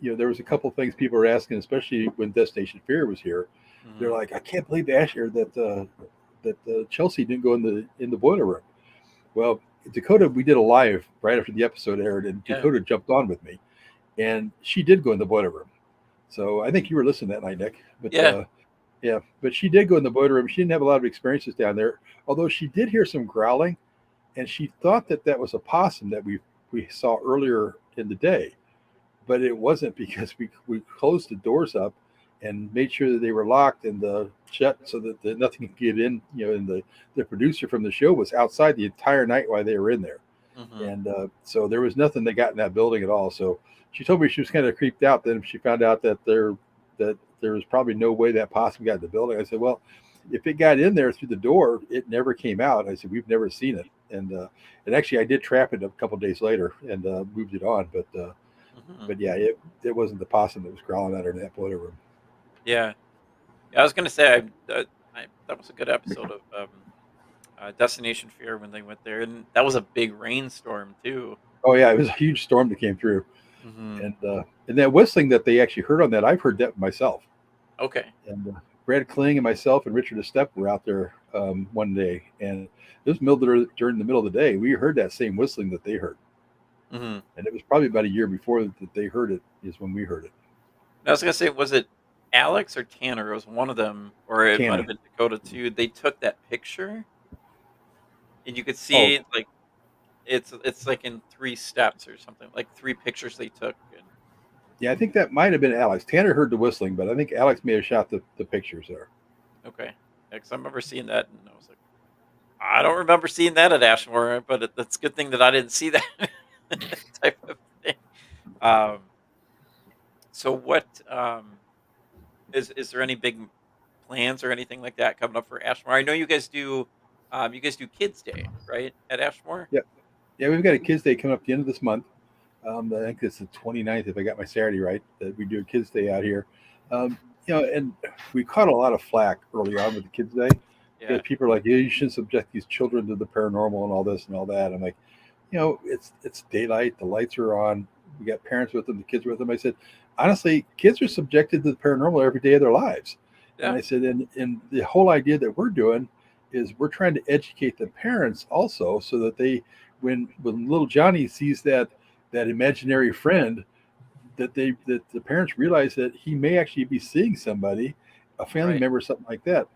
there was a couple of things people were asking, especially when Destination Fear was here. Mm-hmm. They're like, I can't believe that Chelsea didn't go in the boiler room. Well, Dakota, we did a live right after the episode aired, and Dakota jumped on with me, and she did go in the boiler room. So I think you were listening that night, Nick. But but she did go in the boiler room. She didn't have a lot of experiences down there, although she did hear some growling, and she thought that was a possum that we saw earlier in the day, but it wasn't, because we closed the doors up, and made sure that they were locked and shut so that nothing could get in. And the producer from the show was outside the entire night while they were in there. Mm-hmm. And so there was nothing that got in that building at all. So she told me she was kind of creeped out then she found out that there was probably no way that possum got in the building. I said, well, if it got in there through the door, it never came out. I said, we've never seen it. And actually I did trap it a couple of days later and moved it on. Mm-hmm. But yeah, it wasn't the possum that was crawling out of that boiler room. Yeah. I was gonna say that was a good episode of Destination Fear when they went there, and that was a big rainstorm too. Oh yeah, it was a huge storm that came through. Mm-hmm. And that whistling that they actually heard on that, I've heard that myself. Okay. And Brad Kling and myself and Richard Estep were out there one day, and it was during the middle of the day. We heard that same whistling that they heard, Mm-hmm. and it was probably about a year before that they heard it is when we heard it. I was gonna say, was it Alex or Tanner? It was one of them, or it might Tanner. have been Dakota too. They took that picture, and you could Oh, see like it's like in 3 steps or something, like 3 pictures they took. And yeah, I think that might have been Alex. Tanner heard the whistling, but I think Alex may have shot the pictures there. okay, because I remember seeing that, and I was like, I don't remember seeing that at Ashmore, but that's a good thing that I didn't see that type of thing. Um, so what is there any big plans or anything like that coming up for Ashmore? I know you guys do. You guys do Kids Day, right, at Ashmore? Yeah, yeah, we've got a Kids Day coming up at the end of this month. I think it's the 29th, if I got my Saturday right, that we do a Kids Day out here. And we caught a lot of flack early on with the Kids Day because Yeah. people are like, yeah, you shouldn't subject these children to the paranormal and all this and all that. I'm like, it's daylight, the lights are on, we got parents with them, the kids are with them. I said, honestly, kids are subjected to the paranormal every day of their lives. And Yeah. I said, and the whole idea that we're doing is we're trying to educate the parents also so that when little Johnny sees that imaginary friend, that the parents realize that he may actually be seeing somebody, a family Right. member, something like that.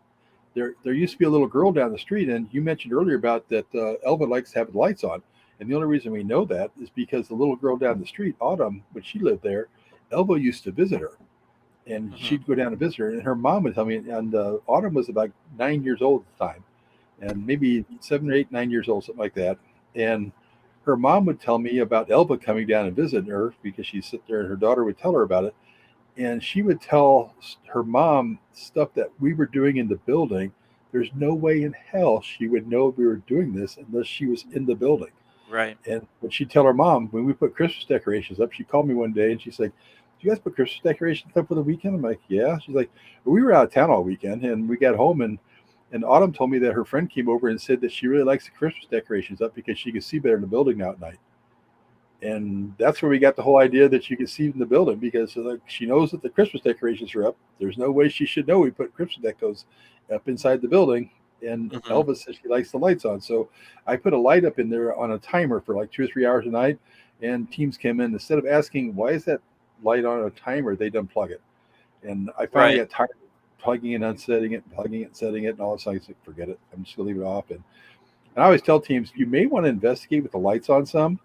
There used to be a little girl down the street, and you mentioned earlier about that Elva likes to have the lights on, and the only reason we know that is because the little girl down the street, Autumn, when she lived there, Elva used to visit her, and Mm-hmm. she'd go down to visit her, and her mom would tell me, and Autumn was about 9 years old at the time, and maybe 7 or 8, 9 years old, something like that, and her mom would tell me about Elva coming down and visiting her because she'd sit there and her daughter would tell her about it. And she would tell her mom stuff that we were doing in the building. There's no way in hell she would know we were doing this unless she was in the building. Right. But she'd tell her mom when we put Christmas decorations up, she called me one day and she's like, do you guys put Christmas decorations up for the weekend? I'm like, yeah. She's like, well, we were out of town all weekend and we got home and Autumn told me that her friend came over and said that she really likes the Christmas decorations up because she could see better in the building now at night. And that's where we got the whole idea that you can see in the building because she knows that the Christmas decorations are up. There's no way she should know we put Christmas decos up inside the building. And Mm-hmm. Elvis says she likes the lights on. So I put a light up in there on a timer for like 2 or 3 hours a night. And teams came in. Instead of asking, why is that light on a timer, they'd unplug it. And I finally got tired of plugging and unsetting it, plugging it and setting it. And all of a sudden I said, forget it. I'm just going to leave it off. And I always tell teams, you may want to investigate with the lights on some.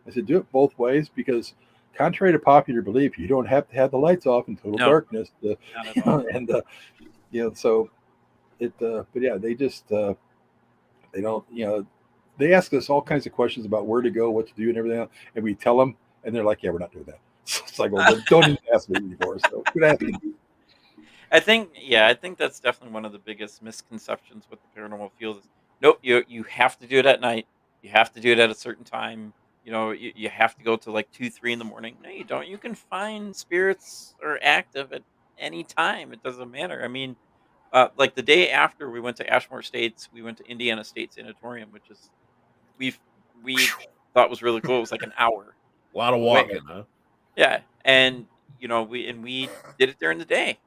I said, do it both ways because contrary to popular belief, you don't have to have the lights off in total darkness. Not at all. And, so it, but yeah, they just, they don't, they ask us all kinds of questions about where to go, what to do and everything else. And we tell them and they're like, yeah, we're not doing that. So it's like, well, don't even ask me anymore. So quit asking. I think that's definitely one of the biggest misconceptions with the paranormal field is nope, you have to do it at night. You have to do it at a certain time. You have to go to like 2, 3 in the morning. No, you don't. You can find spirits are active at any time. It doesn't matter. I mean, like the day after we went to Ashmore Estates, we went to Indiana State Sanatorium, which is we thought was really cool. It was like an hour. A lot of walking, huh? Yeah, and we did it during the day,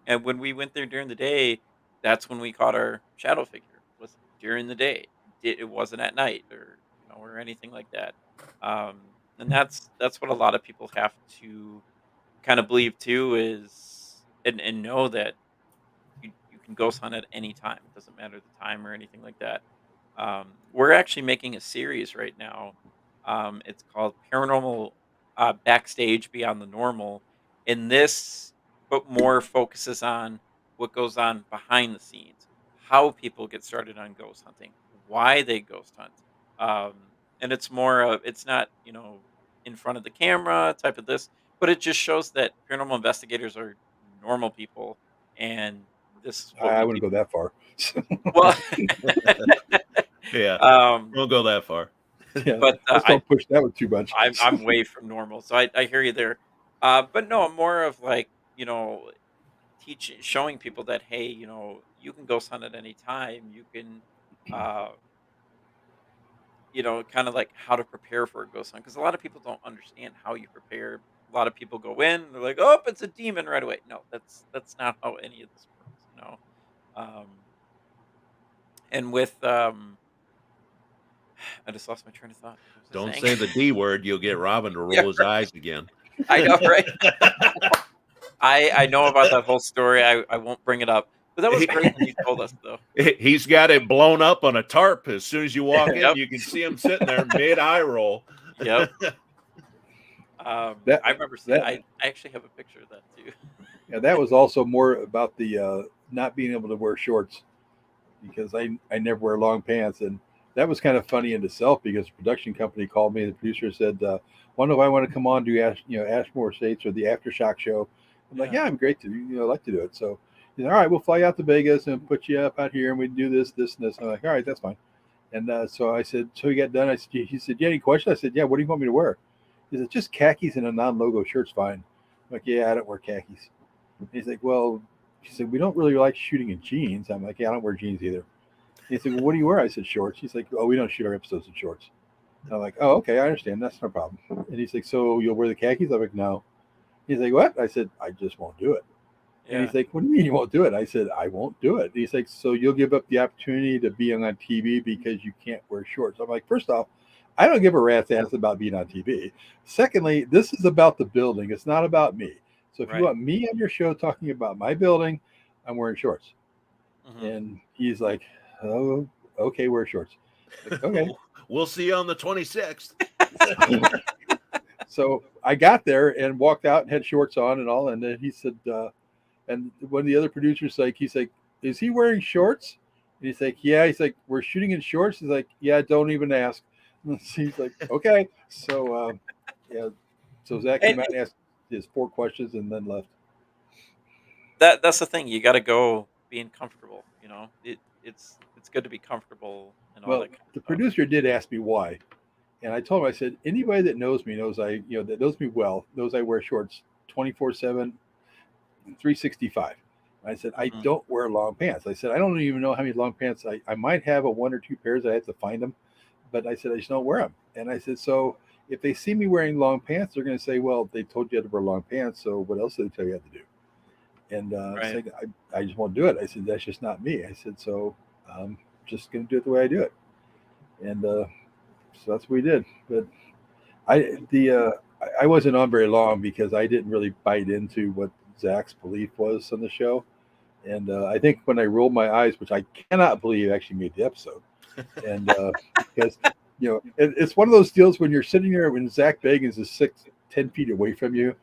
and when we went there during the day, that's when we caught our shadow figure. Was during the day. It wasn't at night or anything like that. And that's what a lot of people have to kind of believe too is and know that you can ghost hunt at any time. It doesn't matter the time or anything like that. We're actually making a series right now. It's called Paranormal Backstage Beyond the Normal. And this but more focuses on what goes on behind the scenes, how people get started on ghost hunting, why they ghost hunt. And it's more of, it's not, in front of the camera type of this, but it just shows that paranormal investigators are normal people, and this is what I we wouldn't do. go that far. Well, Yeah, um, don't go that far. Yeah, but let's don't push that one too much. I'm way from normal, so I hear you there. But no, more of like, teaching, showing people that, hey, you can ghost hunt at any time. You can, uh, kind of like how to prepare for a ghost hunt, because a lot of people don't understand how you prepare. A lot of people go in, they're like, oh, it's a demon right away. No, that's not how any of this works. Um, and with I just lost my train of thought. What was I Don't saying? say the D word. You'll get Robin to Yeah, roll his right. eyes again. I know, right? I know about that whole story. I won't bring it up, but that was great when you told us, though. He's got it blown up on a tarp. As soon as you walk in, Yep. you can see him sitting there mid eye roll. Yep. That I remember seeing. that I actually have a picture of that too. yeah, that was also more about the not being able to wear shorts, because I never wear long pants, and that was kind of funny in itself, because the production company called me and the producer said, "Wonder if I want to come on do Ashmore Estates or the Aftershock show." I'm like, Yeah. "Yeah, I'm great to I'd like to do it." So he's like, "All right, we'll fly out to Vegas and put you up out here, and we do this, this, and this." I'm like, "All right, that's fine." And so I said, "So he got done." He said, "Yeah, any questions?" I said, "Yeah, what do you want me to wear?" He said, "Just khakis and a non-logo shirt's fine." I'm like, "Yeah, I don't wear khakis." And he's like, "Well," he said, "we don't really like shooting in jeans." I'm like, "Yeah, I don't wear jeans either." He said, "Well, what do you wear?" I said, "Shorts." He's like, "Oh, we don't shoot our episodes in shorts." And I'm like, "Oh, okay, I understand. That's no problem." And he's like, "So you'll wear the khakis?" I'm like, "No." He's like, "What?" I said, "I just won't do it." And Yeah. he's like, "What do you mean you won't do it?" I said, "I won't do it." He's like, "So you'll give up the opportunity to be on TV because you can't wear shorts?" I'm like, "First off, I don't give a rat's ass about being on TV. Secondly, this is about the building. It's not about me. So if you Right. want me on your show talking about my building, I'm wearing shorts." Hmm. And he's like, "Oh, okay, wear shorts." Like, okay. We'll see you on the 26th. So I got there and walked out and had shorts on and all. And then he said, and one of the other producers, he's like, "Is he wearing shorts?" And he's like, "Yeah." He's like, "We're shooting in shorts." He's like, "Yeah, don't even ask." And he's like, "Okay." So, yeah. So Zach And came out and asked his 4 questions and then left. that's the thing. You got to go being comfortable. It's good to be comfortable and all Well, that kind the of stuff. producer did ask me why. And I told him, I said, "Anybody that knows me knows that knows me well, knows I wear shorts 24/7, 365." I said, "I Hmm. don't wear long pants." I said, "I don't even know how many long pants I might have, a 1 or 2 pairs. I have to find them, but I said I just don't wear them." And I said, "So if they see me wearing long pants, they're going to say, well, they told you to wear long pants. So what else did they tell you to do?" And I Right. said, I just won't do it." I said, "That's just not me." I said, "So I'm just going to do it the way I do it." And so that's what we did. But I wasn't on very long because I didn't really bite into what Zach's belief was on the show. And I think when I rolled my eyes, which I cannot believe actually made the episode, and because it's one of those deals when you're sitting there when Zach Bagans is 10 feet away from you,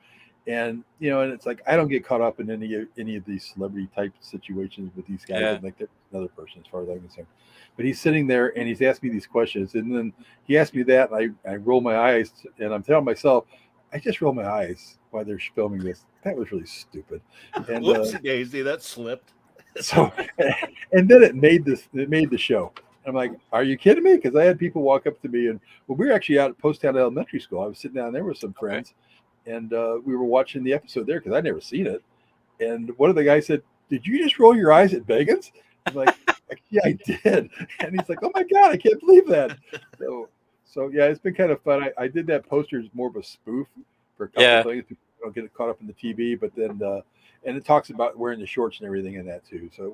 and and it's like I don't get caught up in any of these celebrity type situations with these guys. Yeah. I'm like, they're another person as far as I'm concerned. But he's sitting there and he's asking me these questions, and then he asked me that, and I roll my eyes, and I'm telling myself, I just roll my eyes while they're filming this. That was really stupid. And Whoopsie daisy, that slipped. so, and then it made the show. I'm like, "Are you kidding me?" Because I had people walk up to me, and well, we were actually out at Poasttown Elementary School. I was sitting down there with some Okay. friends, and we were watching the episode there because I'd never seen it. And one of the guys said, "Did you just roll your eyes at Bagans?" I'm like, "Yeah, I did." And he's like, "Oh my God, I can't believe that." So yeah, it's been kind of fun. I did that poster as more of a spoof for a couple Yeah. of things. People don't get caught up in the TV, but then and it talks about wearing the shorts and everything in that too. So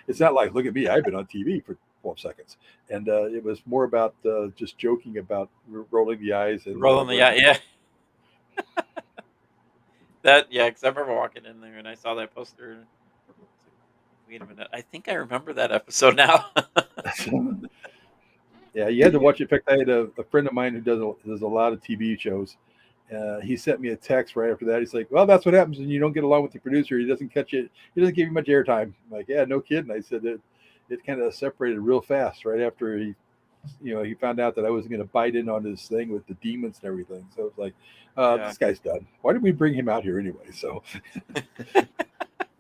it's not like, "Look at me, I've been on TV for 12 seconds." And it was more about just joking about rolling the eyes and Rolling the yeah. Because I remember walking in there and I saw that poster. And I was like, wait a minute. I think I remember that episode now. Yeah, you had to watch it. In fact, I had a friend of mine who does a lot of TV shows, He sent me a text right after that. He's like, "Well, that's what happens when you don't get along with the producer. He doesn't catch it. He doesn't give you much airtime." I'm like, "Yeah, no kidding." I said it kind of separated real fast right after he found out that I wasn't going to bite in on this thing with the demons and everything. So it's like, this guy's done. Why did we bring him out here anyway? So,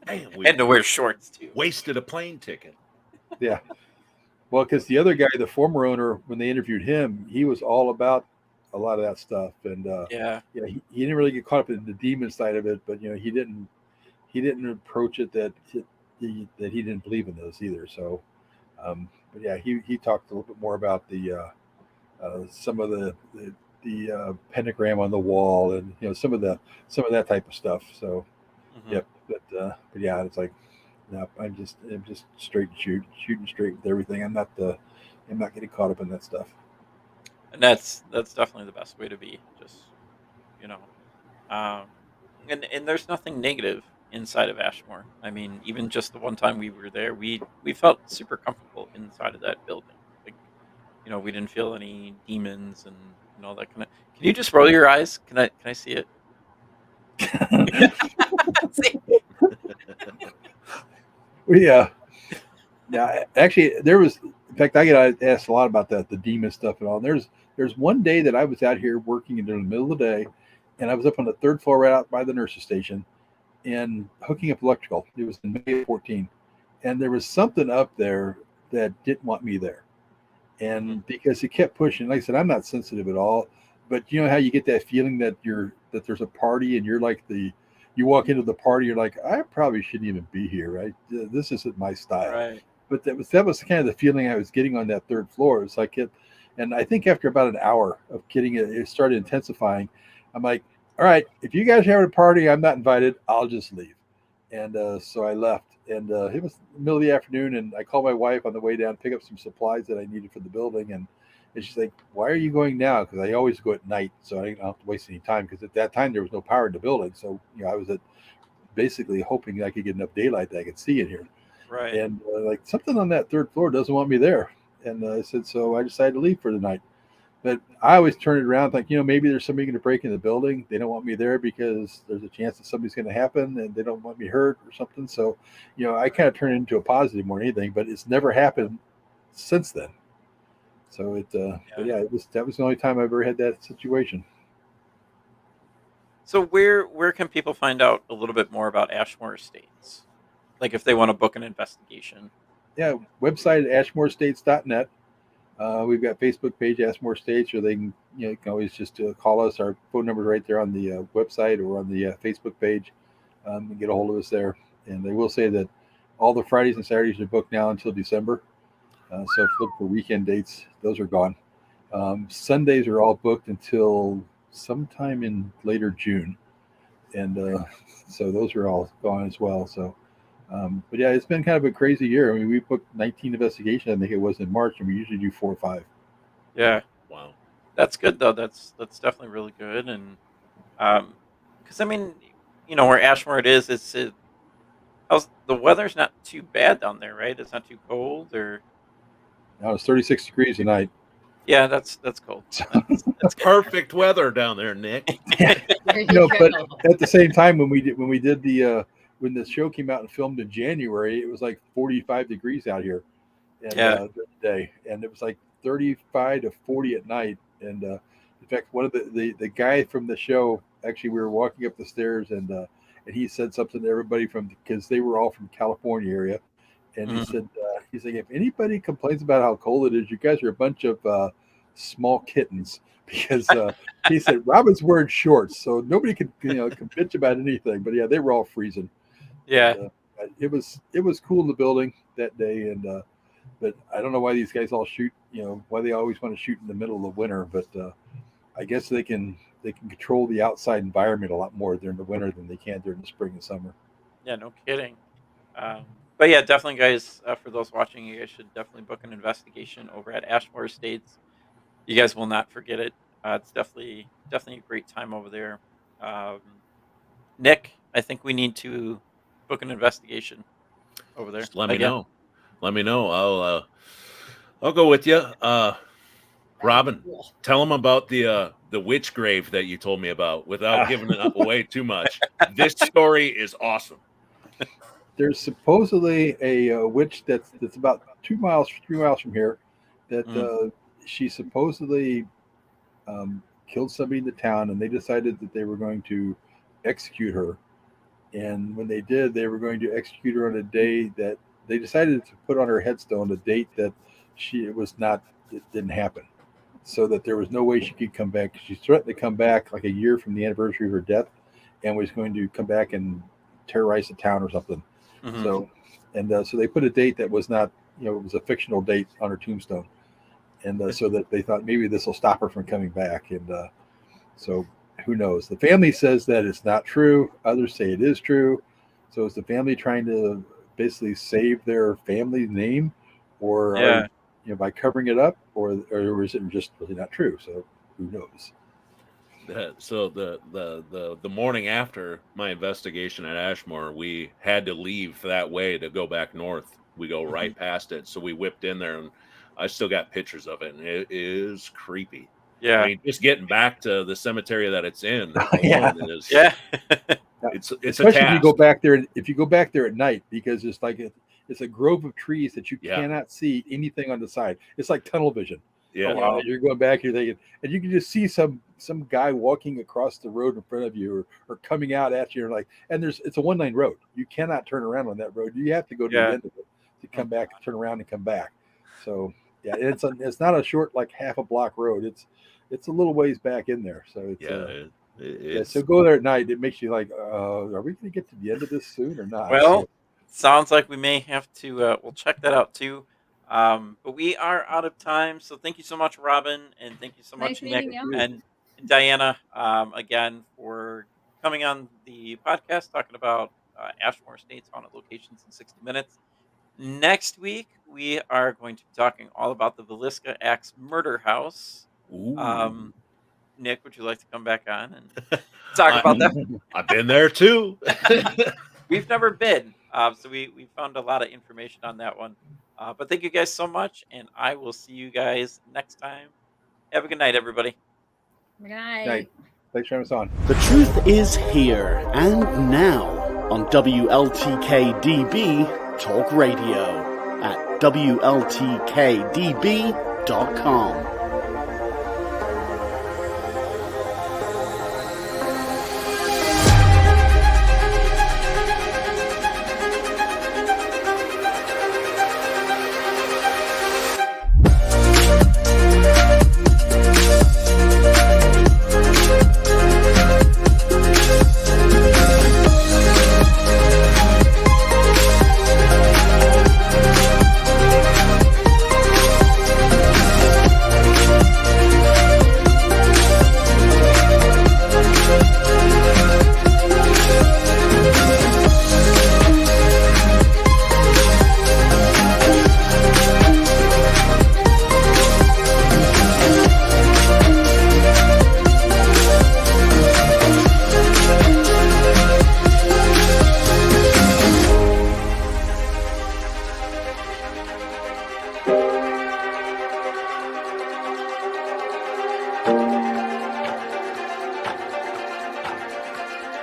Man, we And to wear shorts too. wasted a plane ticket. yeah. Well, because the other guy, the former owner, when they interviewed him, he was all about a lot of that stuff, and Yeah. he didn't really get caught up in the demon side of it, but he didn't approach it that he didn't believe in those either. So, but yeah, he talked a little bit more about the some of the pentagram on the wall, and some of that type of stuff. So, Mhm. yep. But yeah, it's like, no, I'm just straight shooting straight with everything. I'm not getting caught up in that stuff. And that's definitely the best way to be. Just you know, um, and there's nothing negative inside of Ashmore. I mean, even just the one time we were there, we felt super comfortable inside of that building. Like, we didn't feel any demons and all that kind of. Can you just roll your eyes? Can I see it? See? Yeah. Yeah, actually, in fact, I get asked a lot about that, the demon stuff and all. There's one day that I was out here working in the middle of the day, and I was up on the third floor right out by the nurse's station and hooking up electrical. It was in May of 14, and there was something up there that didn't want me there, and because it kept pushing. Like I said, I'm not sensitive at all, but you know how you get that feeling that there's a party and you're like you walk into the party, you're like, I probably shouldn't even be here, right? This isn't my style. Right. But that was kind of the feeling I was getting on that third floor. It's like and I think after about an hour of getting it started intensifying. I'm like, all right, if you guys are having a party, I'm not invited. I'll just leave. And so I left. And it was the middle of the afternoon, and I called my wife on the way down to pick up some supplies that I needed for the building. And she's like, "Why are you going now?" Because I always go at night, so I don't have to waste any time. Because at that time there was no power in the building, so I was basically hoping I could get enough daylight that I could see in here. Right. And like something on that third floor doesn't want me there. And I said, so I decided to leave for the night. But I always turn it around like, maybe there's somebody going to break in the building. They don't want me there because there's a chance that something's going to happen and they don't want me hurt or something. So, I kind of turn it into a positive more than anything, but it's never happened since then. So but yeah, that was the only time I ever had that situation. So where can people find out a little bit more about Ashmore Estates? Like if they want to book an investigation. Yeah, website at ashmorestates.net. We've got Facebook page Ashmore Estates, or they can you can always just call us. Our phone number is right there on the website or on the Facebook page, and get a hold of us there. And they will say that all the Fridays and Saturdays are booked now until December. So if you look for weekend dates, those are gone. Sundays are all booked until sometime in later June, and so those are all gone as well. So. But yeah, it's been kind of a crazy year. I mean, we booked 19 investigations. I think it was in March, and we usually do 4 or 5. Yeah. Wow. That's good though. That's definitely really good. And because I mean, where Ashmore it is, how's the weather's not too bad down there, right? It's not too cold or. Now it's 36 degrees tonight. Yeah, that's cold. That's good. Perfect weather down there, Nick. There But at the same time, when we did the when the show came out and filmed in January, it was like 45 degrees out here, and during the day, and it was like 35 to 40 at night. And in fact, one of the guy from the show, actually, we were walking up the stairs, and he said something to everybody because they were all from California area, and he said he's like, if anybody complains about how cold it is, you guys are a bunch of small kittens. Because he said Robin's wearing shorts, so nobody could can bitch about anything. But yeah, they were all freezing. Yeah. And, it was cool in the building that day, and but I don't know why these guys all shoot. Why they always want to shoot in the middle of winter. But I guess they can control the outside environment a lot more during the winter than they can during the spring and summer. Yeah, no kidding. But yeah, definitely, guys. For those watching, you guys should definitely book an investigation over at Ashmore Estates. You guys will not forget it. It's definitely a great time over there. Nick, I think we need to book an investigation over there. Just let me know. Let me know. I'll go with you. Robin, tell them about the the witch grave that you told me about without giving it away too much. This story is awesome. There's supposedly a witch that's about 3 miles from here that she supposedly killed somebody in the town, and they decided that they were going to execute her. And when they did, they were going to execute her on a day that they decided to put on her headstone a date that it didn't happen, so that there was no way she could come back. She threatened to come back like a year from the anniversary of her death, and was going to come back and terrorize the town or something. Mhm. So they put a date that was not, it was a fictional date on her tombstone, and so that they thought maybe this will stop her from coming back. And so who knows? The family says that it's not true. Others say it is true. So is the family trying to basically save their family name, or Yeah. by covering it up, or is it just really not true? So who knows? So the morning after my investigation at Ashmore, we had to leave that way to go back north. We go right past it, so we whipped in there, and I still got pictures of it, and it is creepy. Yeah. I mean, just getting back to the cemetery that it's in Yeah. alone is Yeah. it's Especially a if you task. go back there. If you go back there at night, because it's like it's a grove of trees that you Yeah. cannot see anything on the side. It's like tunnel vision. Yeah. And you're going back, you're thinking, and you can just see some guy walking across the road in front of you, or coming out at you, and it's a 1-lane road. You cannot turn around on that road. You have to go to the end of it to come back, turn around and come back. So yeah, it's not a short, like half a block road. It's a little ways back in there. So it's so go there at night. It makes you like, are we going to get to the end of this soon or not? Well, sounds like we may have to. We'll check that out too. But we are out of time. So thank you so much, Robin, and thank you so much, Nice Nick meeting you. and Diana, again for coming on the podcast talking about Ashmore Estates haunted locations in 60 minutes. Next week we are going to be talking all about the Villisca Axe Murder House. Ooh. Nick, would you like to come back on and talk about that? I've been there too. We've never been, so we found a lot of information on that one. But thank you guys so much, and I will see you guys next time. Have a good night, everybody. Good night. Night. Thanks for having us on. The truth is here and now on WLTK-DB Talk Radio at WLTK-DB.com.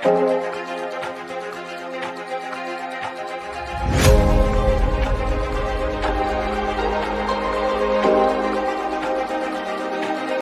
Thank you.